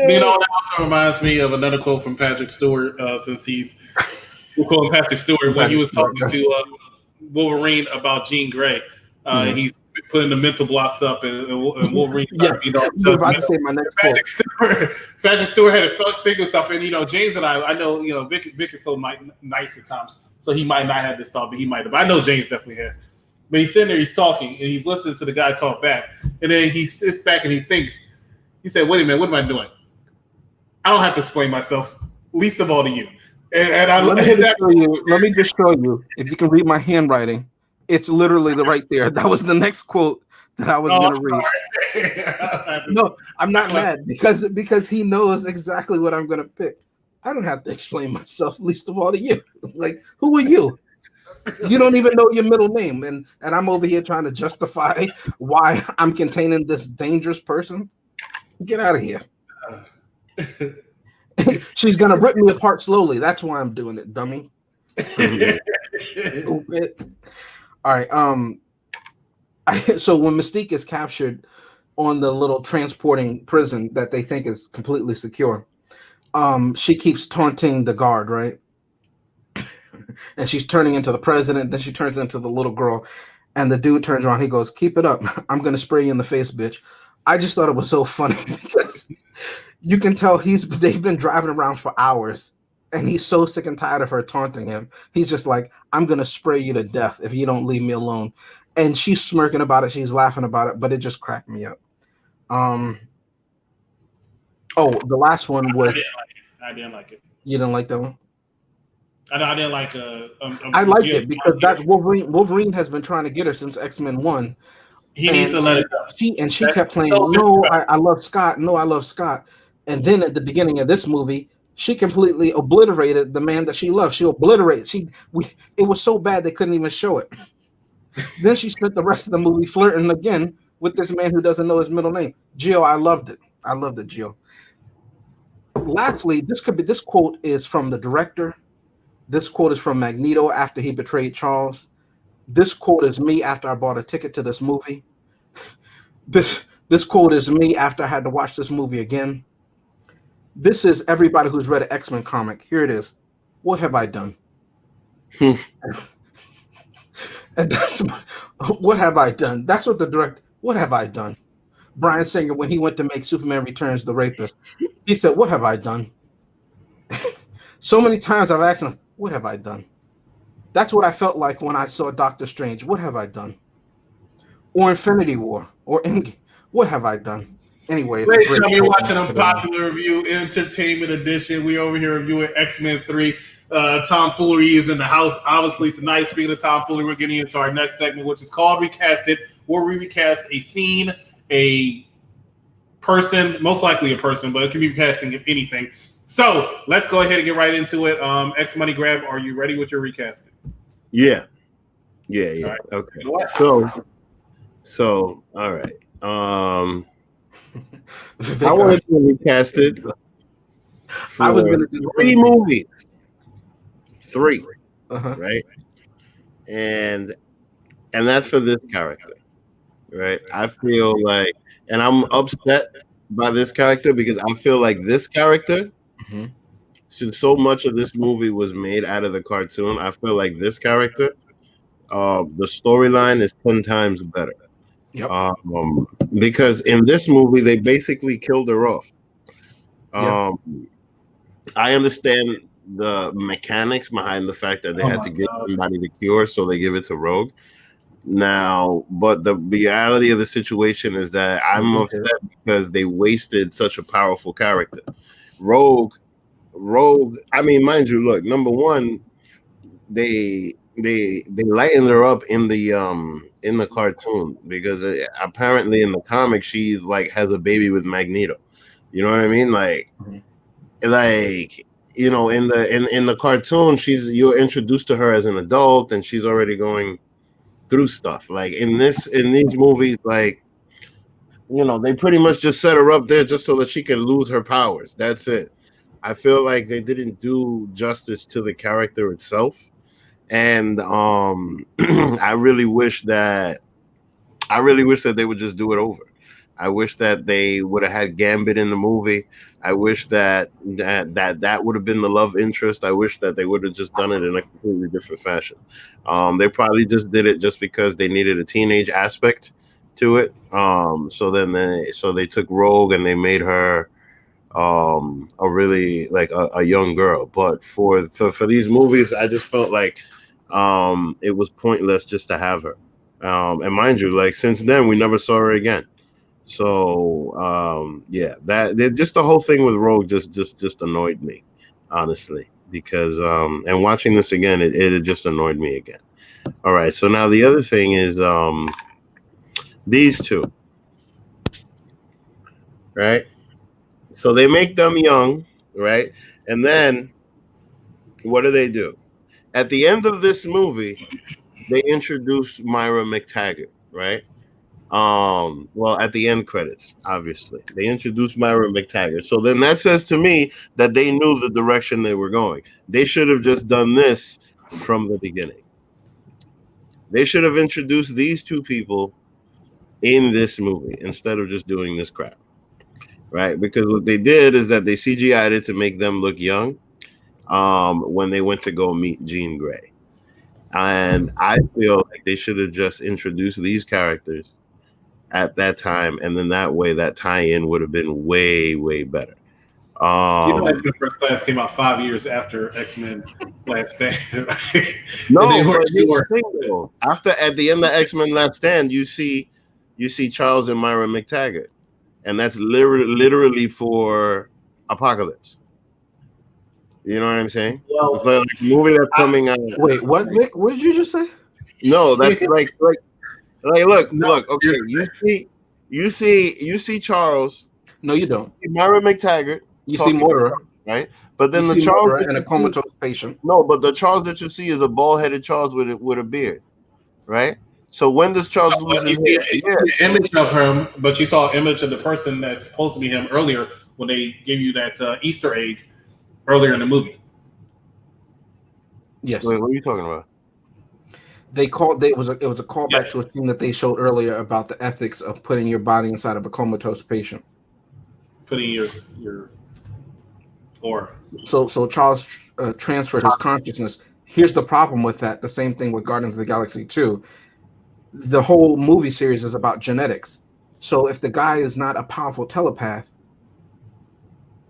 You know, that also reminds me of another quote from Patrick Stewart, since we'll call him Patrick Stewart, when he was talking to Wolverine about Jean Grey. He's putting the mental blocks up, and Wolverine. I'm about to say my next quote. Patrick Stewart had a thing of stuff, and James and I know, Vic is so nice at times, so he might not have this thought, but he might have. But I know James definitely has. But he's sitting there, he's talking, and he's listening to the guy talk back, and then he sits back and he thinks. He said, "Wait a minute, what am I doing? I don't have to explain myself, least of all to you." And let me just show you. If you can read my handwriting, it's literally right there. That was the next quote that I was going to read. No, I'm not mad because he knows exactly what I'm going to pick. I don't have to explain myself, least of all to you. Like, who are you? You don't even know your middle name, and I'm over here trying to justify why I'm containing this dangerous person. Get out of here. She's gonna rip me apart slowly. That's why I'm doing it, dummy. All right. So when Mystique is captured on the little transporting prison that they think is completely secure, she keeps taunting the guard, right? And she's turning into the president. Then she turns into the little girl, and the dude turns around. He goes, "Keep it up. I'm gonna spray you in the face, bitch." I just thought it was so funny because you can tell they've been driving around for hours, and he's so sick and tired of her taunting him. He's just like, "I'm gonna spray you to death if you don't leave me alone." And she's smirking about it, she's laughing about it, but it just cracked me up. The last one was I didn't like it. You didn't like that one? I didn't like. I liked it because that Wolverine has been trying to get her since X-Men 1. He needs to let it go. She kept playing. No, I love Scott. No, I love Scott. And then at the beginning of this movie, she completely obliterated the man that she loved. She obliterated. It was so bad they couldn't even show it. Then she spent the rest of the movie flirting again with this man who doesn't know his middle name. Gio, I loved it. I loved it, Gio. Lastly, this quote is from the director. This quote is from Magneto after he betrayed Charles. This quote is me after I bought a ticket to this movie. This quote is me after I had to watch this movie again. This is everybody who's read an X-Men comic. Here it is. What have I done? And that's what have I done? That's what the director. What have I done? Bryan Singer, when he went to make Superman Returns the rapist, he said, "What have I done?" So many times I've asked him, "What have I done?" That's what I felt like when I saw Doctor Strange. What have I done? Or Infinity War, or Endgame. What have I done? Anyway, ladies and gentlemen, you're watching Unpopular Review Entertainment Edition. We over here reviewing X-Men 3. Tomfoolery is in the house, obviously, tonight. Speaking of tomfoolery, we're getting into our next segment, which is called Recast It, where we recast a scene, a person, most likely a person, but it can be casting anything. So let's go ahead and get right into it. X Money Grab, are you ready with your recasting? Yeah. Right. Okay. So all right. I wanted to recast it. I was going to do 3 movies. 3, Uh-huh. right? And that's for this character, right? I feel like, and I'm upset by this character because I feel like this character, since so much of this movie was made out of the cartoon, I feel like this character, the storyline is 10 times better. Yep. Because in this movie, they basically killed her off. I understand the mechanics behind the fact that they had to give somebody the cure, so they give it to Rogue. Now, but the reality of the situation is that I'm upset because they wasted such a powerful character. Rogue. I mean, mind you, look. Number one, they lightened her up in the cartoon because apparently in the comic she's like has a baby with Magneto. You know what I mean? Like you know, in the cartoon, you're introduced to her as an adult, and she's already going through stuff. Like in these movies, like, you know, they pretty much just set her up there just so that she can lose her powers. That's it. I feel like they didn't do justice to the character itself, and I really wish that they would just do it over. I wish that they would have had Gambit in the movie. I wish that would have been the love interest. I wish that they would have just done it in a completely different fashion. They probably just did it just because they needed a teenage aspect to it. So they took Rogue and they made her a really like a young girl. But for these movies, I just felt like it was pointless just to have her. And mind you, like since then we never saw her again. So just the whole thing with Rogue just annoyed me, honestly, because and watching this again, it just annoyed me again. All right, so now the other thing is these two, right? So they make them young, right? And then what do? At the end of this movie, they introduce Myra McTaggart, right? Well, at the end credits, obviously, they introduced Myra McTaggart. So then that says to me that they knew the direction they were going. They should have just done this from the beginning. They should have introduced these two people in this movie instead of just doing this crap, right? Because what they did is that they CGI'd it to make them look young when they went to go meet Jean Grey. And I feel like they should have just introduced these characters at that time, and then that way that tie-in would have been way, way better. X-Men First Class came out 5 years after X-Men Last Stand. After at the end of X-Men Last Stand, you see Charles and Myra McTaggart, and that's literally for Apocalypse. You know what I'm saying? Well, It's like a movie that's coming out. Wait, what, Vic? What did you just say? No, that's like look, No, look. Okay, you see Charles, No, you don't. you see Myra McTaggart You see talking, Mortimer. right? But You then the see Charles Mortimer that and a you see, comatose patient. no, but the Charles that you see is a bald-headed Charles with a beard, right? So when does Charles lose you his see, hair? you Yeah, see an image of him, but you saw an image of the person that's supposed to be him earlier when they gave you that Easter egg earlier in the movie. Yes. Wait, what are you talking about? It was a callback Yes. to a scene that they showed earlier about the ethics of putting your body inside of a comatose patient. Putting your or So Charles transferred his consciousness. Here's the problem with that. The same thing with Guardians of the Galaxy 2. The whole movie series is about genetics. So if the guy is not a powerful telepath,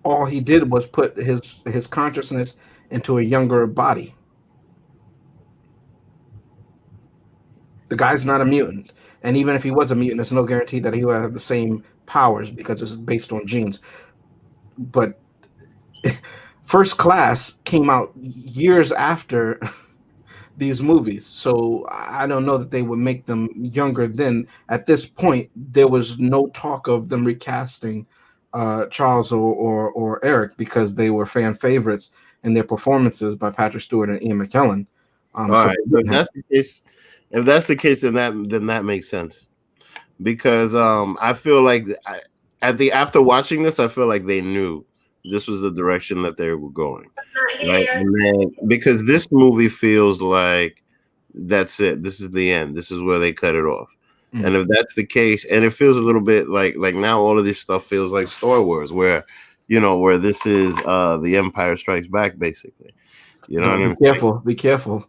all he did was put his consciousness into a younger body. The guy's not a mutant. And even if he was a mutant, there's no guarantee that he would have the same powers because it's based on genes. But First Class came out years after these movies, so I don't know that they would make them younger then. At this point, there was no talk of them recasting Charles or Eric because they were fan favorites in their performances by Patrick Stewart and Ian McKellen. All right, if that's the case, then that makes sense because I feel like after watching this, I feel like they knew this was the direction that they were going, right? And then, because this movie feels like that's it. This is the end. This is where they cut it off. Mm-hmm. And if that's the case, and it feels a little bit like now all of this stuff feels like Star Wars, where this is the Empire Strikes Back, basically. You know what I mean? Be careful.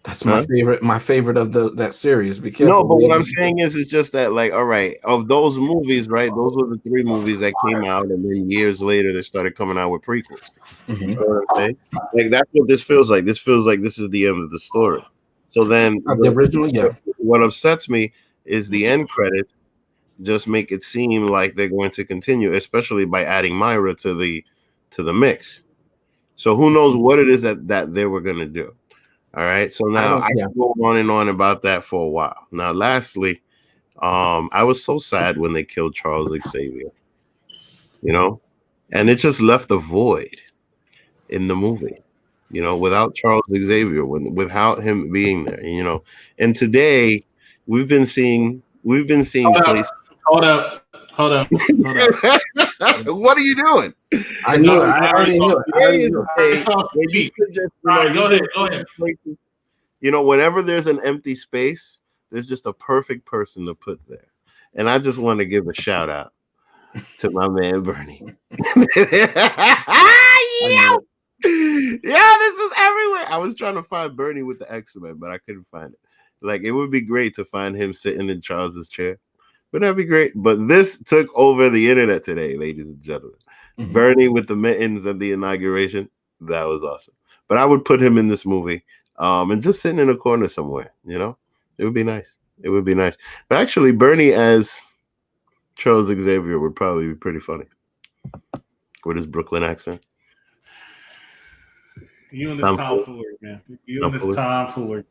That's my favorite. My favorite of that series. Be careful. No, but what I'm saying is, it's just that, like, all right, of those movies, right? Those were the 3 movies that came out, and then years later they started coming out with prequels. Mm-hmm. You know what I'm saying? Like, that's what this feels like. This feels like this is the end of the story. So then, the original, yeah. What upsets me is the end credits just make it seem like they're going to continue, especially by adding Myra to the mix. So who knows what it is that they were going to do. All right, so now I can go on and on about that for a while. Now, lastly, I was so sad when they killed Charles Xavier, and it just left a void in the movie, without Charles Xavier, without him being there, And today we've been seeing places. Hold up. What are you doing? I knew it. I already knew it. Go ahead. Whenever there's an empty space, there's just a perfect person to put there. And I just want to give a shout out to my man Bernie. Yeah, this is everywhere. I was trying to find Bernie with the Xmen, but I couldn't find it. Like, it would be great to find him sitting in Charles's chair. Wouldn't that be great? But this took over the internet today, ladies and gentlemen. Mm-hmm. Bernie with the mittens at the inauguration. That was awesome. But I would put him in this movie and just sitting in a corner somewhere, It would be nice. It would be nice. But actually, Bernie as Charles Xavier would probably be pretty funny with his Brooklyn accent. You and this tomfoolery, man. You and this tomfoolery.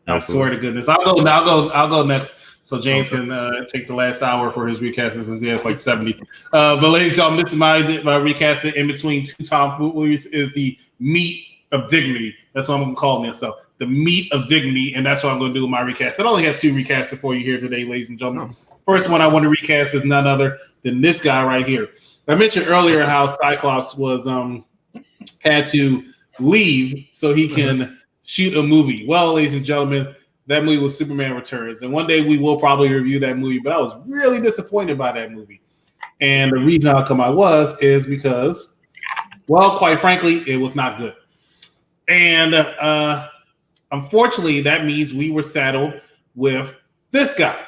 I swear to goodness. I'll go next. So James can take the last hour for his recasting since he has like 70. But ladies and gentlemen, this is my recasting in between 2 tomfooleries is the meat of dignity. That's what I'm going to call myself. The meat of dignity. And that's what I'm going to do with my recast. I only have 2 recasting for you here today, ladies and gentlemen. First one I want to recast is none other than this guy right here. I mentioned earlier how Cyclops was had to leave so he can shoot a movie. Well, ladies and gentlemen, that movie was Superman Returns. And one day we will probably review that movie, but I was really disappointed by that movie. And the reason how come I is because, well, quite frankly, it was not good. And unfortunately, that means we were saddled with this guy.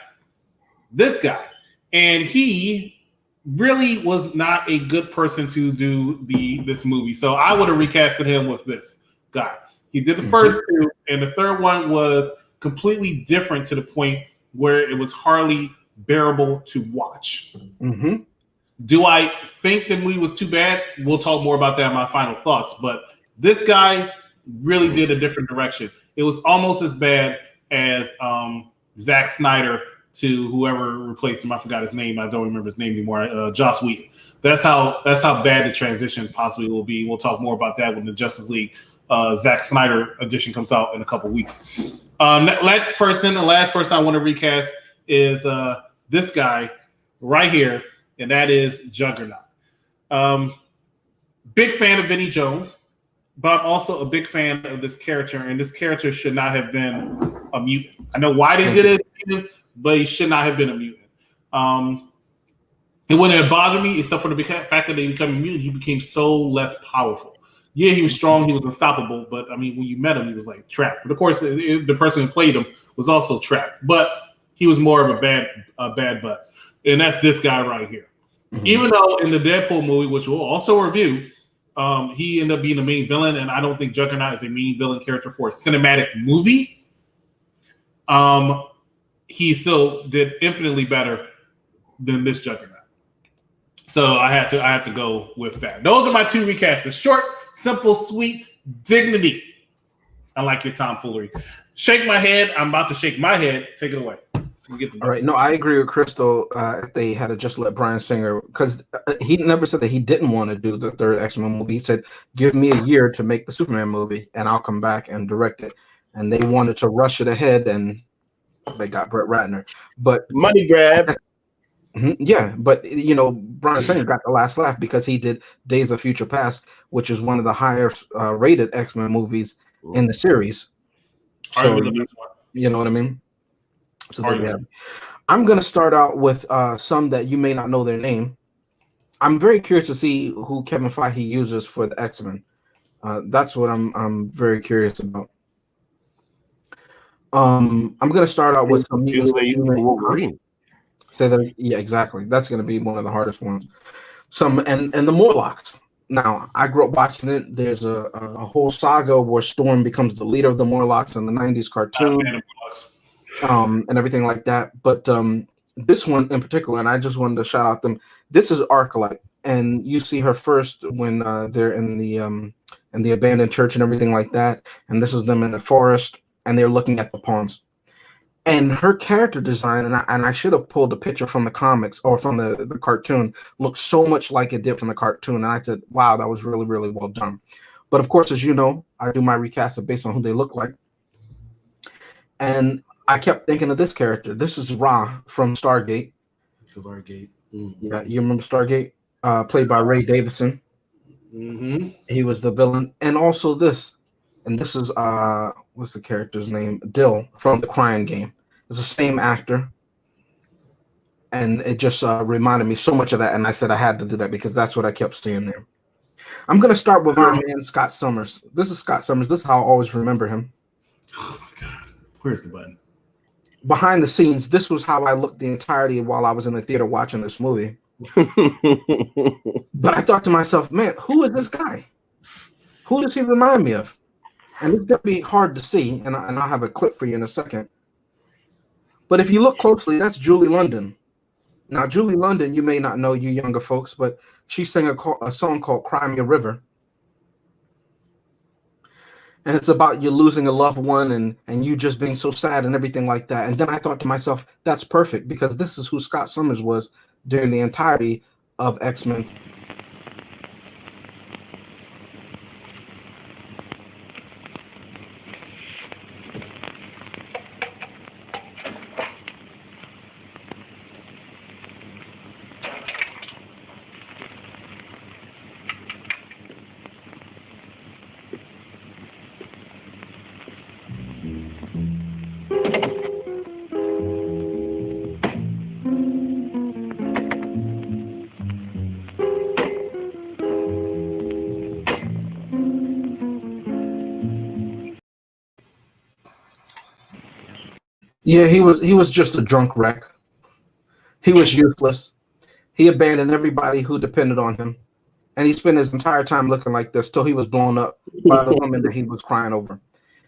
And he really was not a good person to do this movie. So I would have recasted him with this guy. He did the first 2, and the third one was completely different to the point where it was hardly bearable to watch. Mm-hmm. Do I think the movie was too bad? We'll talk more about that in my final thoughts. But this guy really did a different direction. It was almost as bad as Zack Snyder to whoever replaced him. I forgot his name. I don't remember his name anymore. Joss Whedon. That's how bad the transition possibly will be. We'll talk more about that when the Justice League Zack Snyder edition comes out in a couple weeks. Last person I want to recast is this guy right here, and that is Juggernaut. Big fan of Vinnie Jones, but I'm also a big fan of this character, and this character should not have been a mutant. I know why they did it, but he should not have been a mutant. It wouldn't have bothered me, except for the fact that they became a mutant. He became so less powerful. Yeah, he was strong, he was unstoppable, but I mean, when you met him, he was like trapped. But of course, the person who played him was also trapped, but he was more of a bad butt, and that's this guy right here. Mm-hmm. Even though in the Deadpool movie, which we'll also review, he ended up being the main villain, and I don't think Juggernaut is a main villain character for a cinematic movie. He still did infinitely better than this Juggernaut. So I have to go with that. Those are my two recasts. Short, simple, sweet, dignity. I like your tomfoolery. Shake my head. I'm about to shake my head. Take it away. All right. No, I agree with Crystal. If they had to just let Bryan Singer, because he never said that he didn't want to do the third X-Men movie. He said, "Give me a year to make the Superman movie, and I'll come back and direct it." And they wanted to rush it ahead, and they got Brett Ratner. But money grab. Yeah, but you know, Bryan Singer got the last laugh because he did Days of Future Past, which is one of the higher rated X-Men movies in the series. So, you know what I mean? So there you have it. I'm going to start out with some that you may not know their name. I'm very curious to see who Kevin Feige uses for the X-Men. That's what I'm very curious about. I'm going to start out with some Wolverine. Say that, yeah, exactly. That's going to be one of the hardest ones. And the Morlocks. Now, I grew up watching it. There's a whole saga where Storm becomes the leader of the Morlocks in the 90s cartoon. And everything like that. But this one in particular, and I just wanted to shout out them. This is Arclight, and you see her first when they're in the abandoned church and everything like that. And this is them in the forest, and they're looking at the pawns. And her character design, and I should have pulled a picture from the comics or from the cartoon, looks so much like it did from the cartoon. And I said, wow, that was really, really well done. But of course, as you know, I do my recast based on who they look like. And I kept thinking of this character. This is Ra from Stargate. Stargate. Mm-hmm. Yeah, you remember Stargate? Played by Ray Davison. Mm-hmm. He was the villain. And also this. And this is, what's the character's name? Dill from the Crying Game. It's the same actor. And it just reminded me so much of that. And I said I had to do that because that's what I kept seeing there. I'm going to start with my man, Scott Summers. This is Scott Summers. This is how I always remember him. Oh, my God. Where's the button? Behind the scenes, this was how I looked the entirety while I was in the theater watching this movie. But I thought to myself, man, who is this guy? Who does he remind me of? And it's going to be hard to see, and I'll have a clip for you in a second. But if you look closely, that's Julie London. Now, Julie London, you may not know, you younger folks, but she sang a song called Cry Me a River. And it's about you losing a loved one and you just being so sad and everything like that. And then I thought to myself, that's perfect because this is who Scott Summers was during the entirety of X-Men. Yeah, he was just a drunk wreck. He was useless. He abandoned everybody who depended on him. And he spent his entire time looking like this till he was blown up by the woman that he was crying over.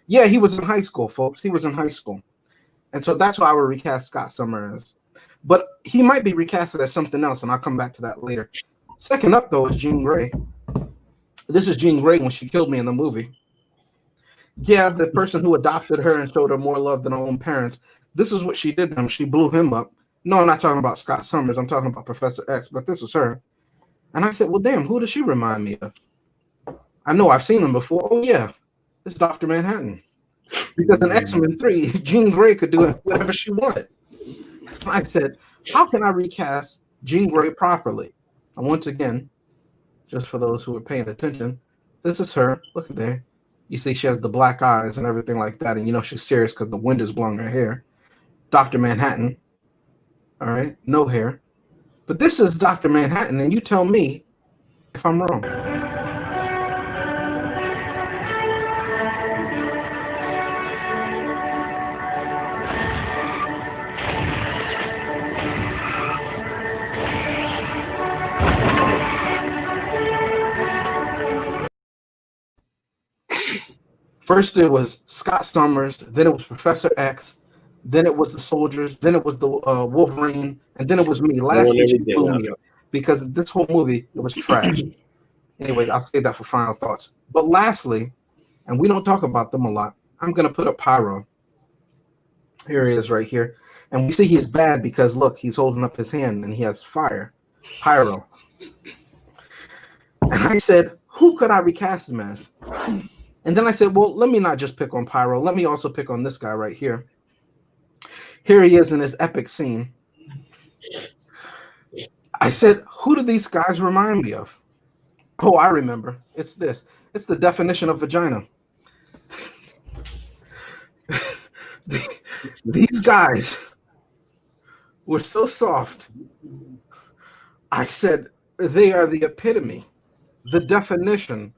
Yeah, he was in high school, folks. He was in high school. And so that's why I would recast Scott Summers. But he might be recasted as something else, and I'll come back to that later. Second up, though, is Jean Grey. This is Jean Grey when she killed me in the movie. Yeah, the person who adopted her and showed her more love than her own parents. This is what she did to him. She blew him up. No, I'm not talking about Scott Summers. I'm talking about Professor X, but this is her. And I said, well, damn, who does she remind me of? I know I've seen him before. Oh, yeah, it's Dr. Manhattan. Because in X-Men 3, Jean Grey could do whatever she wanted. I said, how can I recast Jean Grey properly? And once again, just for those who are paying attention, this is her. Look at there. You see she has the black eyes and everything like that, and you know she's serious because the wind is blowing her hair. Dr. Manhattan. All right, no hair. But this is Dr. Manhattan, and you tell me if I'm wrong. First it was Scott Summers, then it was Professor X, then it was the soldiers, then it was the Wolverine, and then it was me. Lastly, she blew me up because this whole movie, it was trash. Anyway, I'll save that for final thoughts. But lastly, and we don't talk about them a lot, I'm going to put up Pyro. Here he is right here. And we see he's bad because, look, he's holding up his hand and he has fire. Pyro. And I said, who could I recast him as? And then I said, well, let me not just pick on Pyro. Let me also pick on this guy right here. Here he is in this epic scene. I said, who do these guys remind me of? Oh, I remember. It's this. It's the definition of vagina. These guys were so soft. I said, they are the epitome, the definition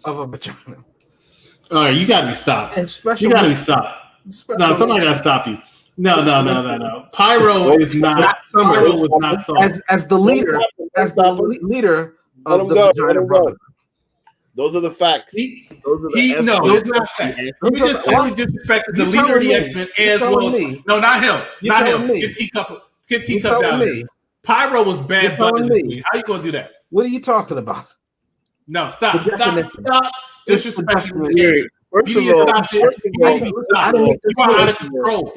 of a vagina. All right, you got to be stopped. You got to be stopped. No, somebody got to stop you. No. Pyro is not. Pyro was not soft. As the leader of the vagina brother. Those are the facts. It's not facts. You just totally disrespected the leader of the X-Men as well. No, not him. Not him. Get teacup down there. Pyro was bad buddy. How you gonna do that? What are you talking about? No, stop disrespecting the character. First of all, you are out of control.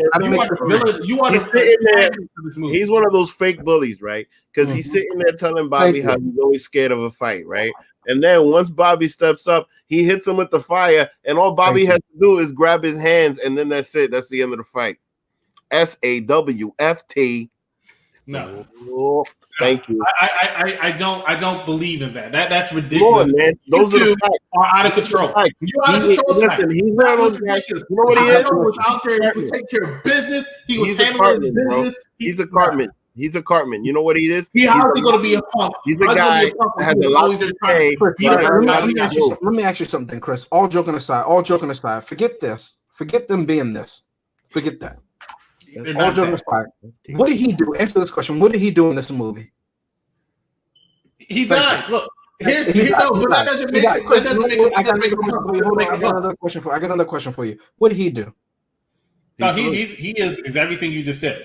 You are the movie. He's one of those fake bullies, right? Because he's sitting there telling Bobby how he's always scared of a fight, right? And then once Bobby steps up, he hits him with the fire, and all Bobby has to do is grab his hands, and then that's it. That's the end of the fight. SAWFT. No. Thank you. I don't believe in that. That's ridiculous. Lord, man. Those are out of control. You're out of control tonight. He's one of those guys. You know what he is? He was out there. He was taking care of business. He was handling business. He's a Cartman. He's a Cartman. You know what he is? He's going to be a punk. He's a guy that has a lot to say. Let me ask you something, Chris. All joking aside, forget this. Forget them being this. Forget that. All joking aside, what did he do? Answer this question. What did he do in this movie? He died. Look, that doesn't make it. I got another question for you. What did he do? No, he is everything you just said.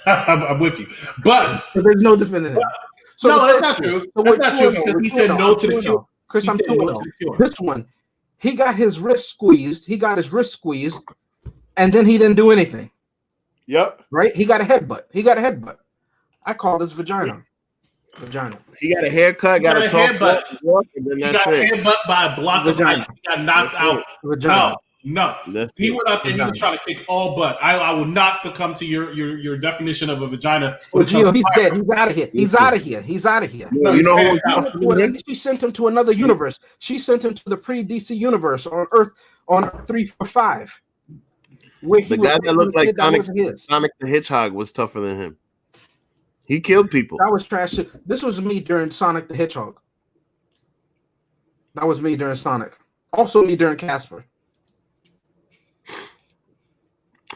I'm with you, but there's no defending it. No, that's not true. That's not true because he said no to the cure. Chris, I'm 2-0. This one, he got his wrist squeezed. And then he didn't do anything. Yep. Right? He got a headbutt. I call this vagina. He got a haircut, got a headbutt. He got a headbutt by a block of ice. He got knocked out. No. He went out there. He was trying to kick all butt. I will not succumb to your definition of a vagina. Well, Gio, he's dead. He's out of here. No, you know, she sent him to another universe. She sent him to the pre-DC universe on Earth on 345. The guy that looked like Sonic the Hedgehog was tougher than him. He killed people. That was trash. This was me during Sonic the Hedgehog. That was me during Sonic. Also me during Casper.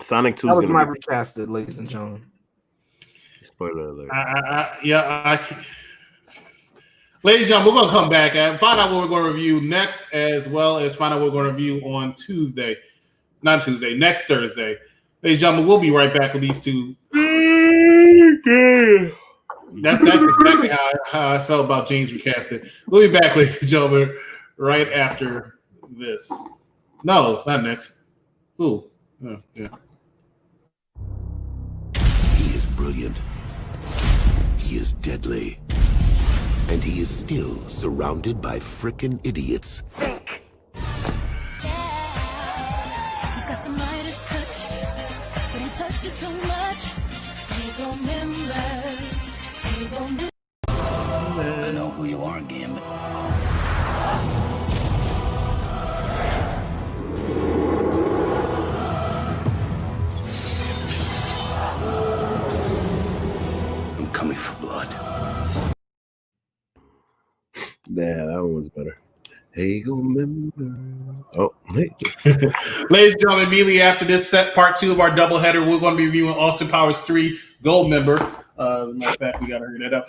Sonic 2 that was my recasted, ladies and gentlemen. Spoiler alert. Ladies and gentlemen, we're going to come back and find out what we're going to review next, as well as find out what we're going to review on next Thursday. Ladies and gentlemen, we'll be right back with these two. That's exactly how I felt about James recasting. We'll be back, ladies and gentlemen, right after this. No, not next. Ooh. Oh, yeah. He is brilliant. He is deadly. And he is still surrounded by frickin' idiots. He's got the Midas touch, but he touched it too much. He gon' remember. He gon' remember. I know who you are, Gambit. I'm coming for blood. Yeah, that one was better. Hey, go remember. Oh, hey. Ladies and gentlemen, immediately after this set, part 2 of our doubleheader, we're going to be reviewing Austin Powers 3 Gold Member. As a matter of fact, we got to hurry that up.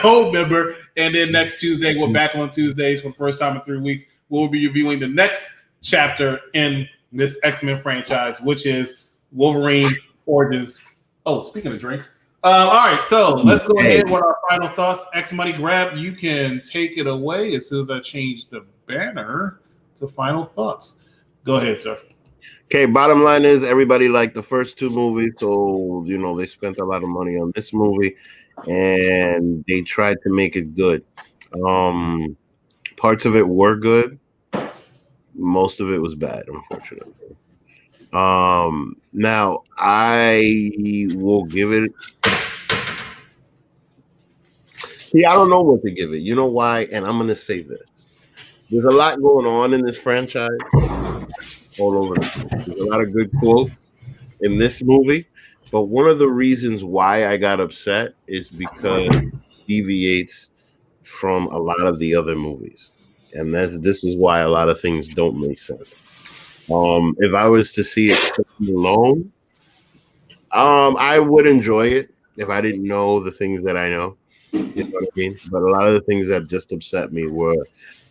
Gold Member. And then next Tuesday, we're back on Tuesdays for the first time in 3 weeks. We'll be reviewing the next chapter in this X-Men franchise, which is Wolverine Origins. Oh, speaking of drinks. All right, so let's go ahead with our final thoughts. X Money Grab, you can take it away as soon as I change the banner to final thoughts. Go ahead, sir. Okay, bottom line is everybody liked the first 2 movies, so they spent a lot of money on this movie, and they tried to make it good. Parts of it were good. Most of it was bad, unfortunately. Now I will give it. See, I don't know what to give it. You know why? And I'm gonna say this: there's a lot going on in this franchise, all over the place. There's a lot of good quotes in this movie, but one of the reasons why I got upset is because it deviates from a lot of the other movies, and this is why a lot of things don't make sense. If I was to see it alone, I would enjoy it if I didn't know the things that I know. You know what I mean? But a lot of the things that just upset me were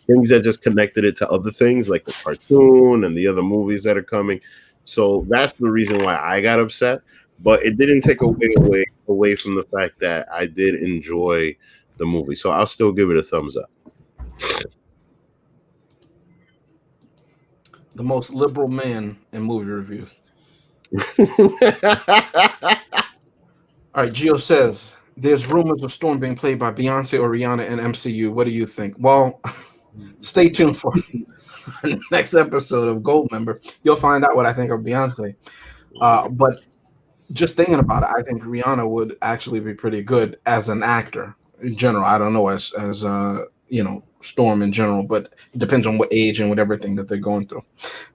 things that just connected it to other things, like the cartoon and the other movies that are coming. So that's the reason why I got upset. But it didn't take away from the fact that I did enjoy the movie. So I'll still give it a thumbs up. The most liberal man in movie reviews. All right, Gio says, there's rumors of Storm being played by Beyonce or Rihanna in MCU. What do you think? Well, stay tuned for the next episode of Gold Member. You'll find out what I think of Beyonce. But just thinking about it, I think Rihanna would actually be pretty good as an actor in general. I don't know as Storm in general, but it depends on what age and what everything that they're going through.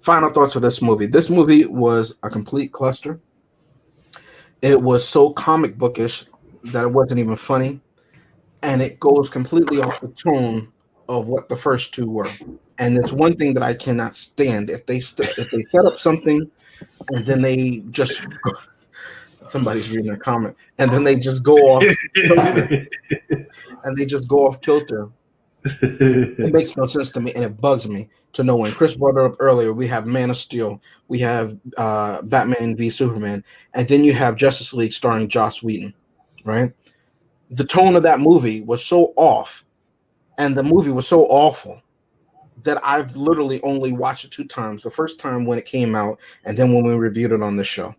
Final thoughts for this movie. This movie was a complete cluster. It was so comic bookish that it wasn't even funny, and it goes completely off the tone of what the first 2 were. And it's one thing that I cannot stand if they set up something and then they just somebody's reading a comment and then they just go off kilter. It makes no sense to me, and it bugs me to know. When Chris brought it up earlier, we have Man of Steel, we have Batman v Superman, and then you have Justice League starring Joss Whedon, right? The tone of that movie was so off, and the movie was so awful that I've literally only watched it 2 times. The first time when it came out, and then when we reviewed it on the show.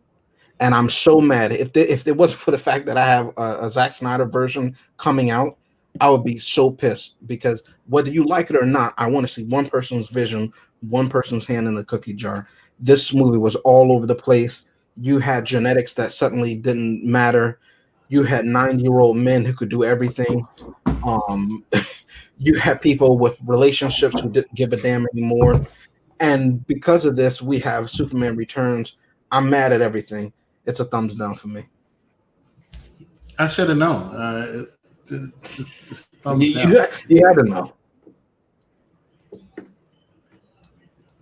And I'm so mad. If it wasn't for the fact that I have a Zack Snyder version coming out, I would be so pissed, because whether you like it or not, I want to see one person's vision, one person's hand in the cookie jar. This movie was all over the place. You had genetics that suddenly didn't matter. You had 9-year-old men who could do everything. You had people with relationships who didn't give a damn anymore. And because of this, we have Superman Returns. I'm mad at everything. It's a thumbs down for me. I should have known. Just thumbs down. You had to know.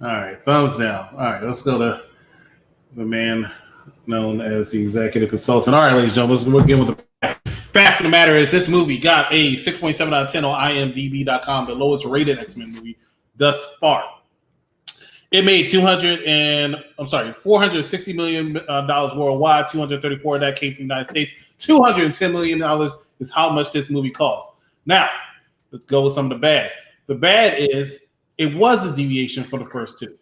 All right, thumbs down. All right, let's go to the man known as the executive consultant. All right, ladies and gentlemen, we'll begin with the fact of the matter is this movie got a 6.7 out of 10 on IMDb.com, the lowest rated X-Men movie thus far. It made $460 million worldwide. 234 of that came from the United States. $210 million is how much this movie costs. Now, let's go with some of the bad. The bad is it was a deviation from the first two.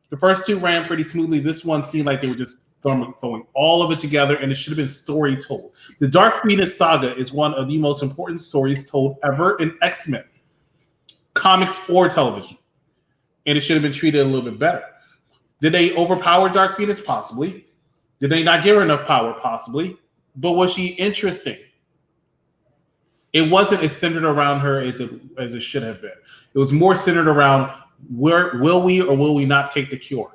The first two ran pretty smoothly. This one seemed like they were just throwing all of it together, and it should have been story told. The Dark Phoenix saga is one of the most important stories told ever in X-Men, comics or television, and it should have been treated a little bit better. Did they overpower Dark Phoenix? Possibly. Did they not give her enough power? Possibly. But was she interesting? It wasn't as centered around her as it should have been. It was more centered around where will we or will we not take the cure,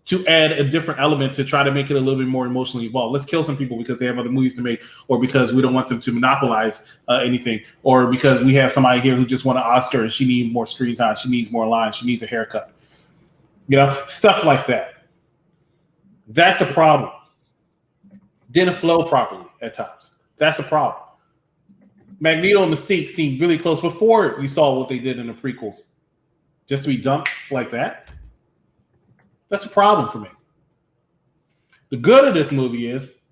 to add a different element to try to make it a little bit more emotionally involved. Let's kill some people because they have other movies to make, or because we don't want them to monopolize anything, or because we have somebody here who just won an Oscar and she needs more screen time, she needs more lines, she needs a haircut. You know, stuff like that. That's a problem. Didn't flow properly at times. That's a problem. Magneto and Mystique seemed really close before we saw what they did in the prequels. Just to be dumped like that? That's a problem for me. The good of this movie is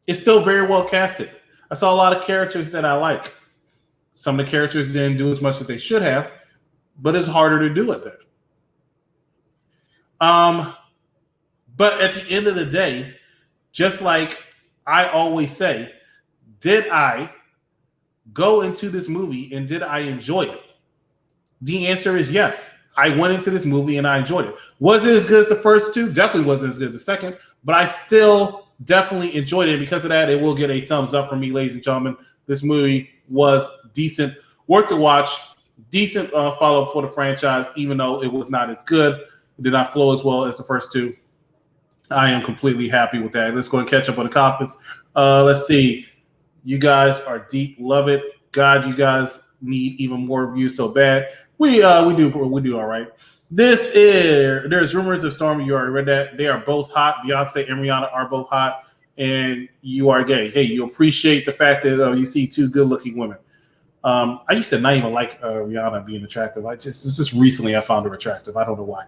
it's still very well casted. I saw a lot of characters that I like. Some of the characters didn't do as much as they should have, but it's harder to do it there. But at the end of the day, just like I always say, did I go into this movie and did I enjoy it? The answer is yes. I went into this movie and I enjoyed it. Was it as good as the first two? Definitely wasn't as good as the second, but I still definitely enjoyed it. Because of that, it will get a thumbs up from me, ladies and gentlemen. This movie was decent, worth to watch, decent follow-up for the franchise, even though it was not as good. It did not flow as well as the first two. I am completely happy with that. Let's go and catch up on the comments. Let's see. You guys are deep. Love it. God, you guys need even more reviews so bad. We do all right. There's rumors of Stormy. You already read that. They are both hot. Beyonce and Rihanna are both hot, and you are gay. Hey, you appreciate the fact that you see two good-looking women. I used to not even like Rihanna being attractive. This is recently I found her attractive. I don't know why.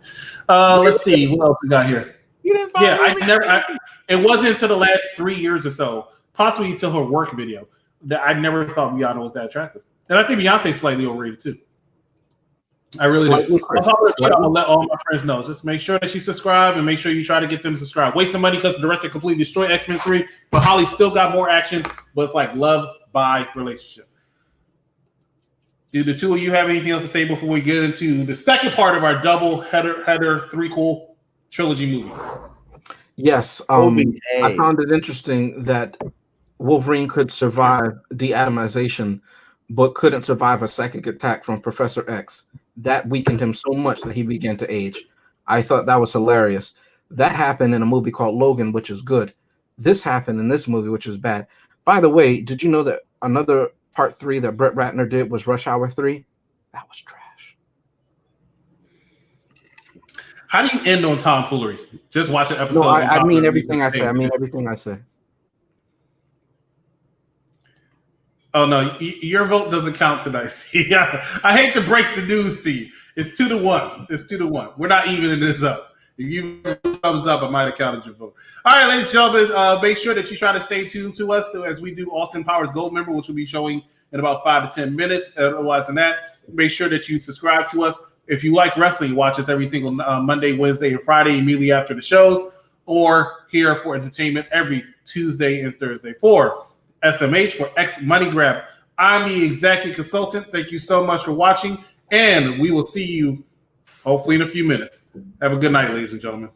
Let's see what else we got here. You didn't find it wasn't until the last 3 years or so, possibly until her work video, that I never thought Rihanna was that attractive. And I think Beyonce's slightly overrated too. I really do. I'm gonna let all my friends know. Just make sure that you subscribe and make sure you try to get them to subscribe. Wasting money because the director completely destroyed X-Men 3, but Holly still got more action, but it's like love by relationship. Do the two of you have anything else to say before we get into the second part of our double header threequel trilogy movie? Yes. I found it interesting that Wolverine could survive deatomization, but couldn't survive a psychic attack from Professor X. That weakened him so much that he began to age. I thought that was hilarious. That happened in a movie called Logan, which is good. This happened in this movie, which is bad. By the way, did you know that another part 3 that Brett Ratner did was Rush Hour 3? That was trash. How do you end on tomfoolery? Just watch an episode. No, I mean everything I say. I mean everything I say. Oh no, your vote doesn't count tonight. See, I hate to break the news to you. It's 2-1. It's 2-1. We're not evening this up. If you thumbs up, I might have counted your vote. All right, ladies and gentlemen, make sure that you try to stay tuned to us as we do Austin Powers Gold Member, which will be showing in about 5 to 10 minutes. Otherwise than that, make sure that you subscribe to us. If you like wrestling, watch us every single Monday, Wednesday, and Friday immediately after the shows, or here for entertainment every Tuesday and Thursday for SMH for X Money Grab. I'm the executive consultant. Thank you so much for watching, and we will see you hopefully in a few minutes. Have a good night, ladies and gentlemen.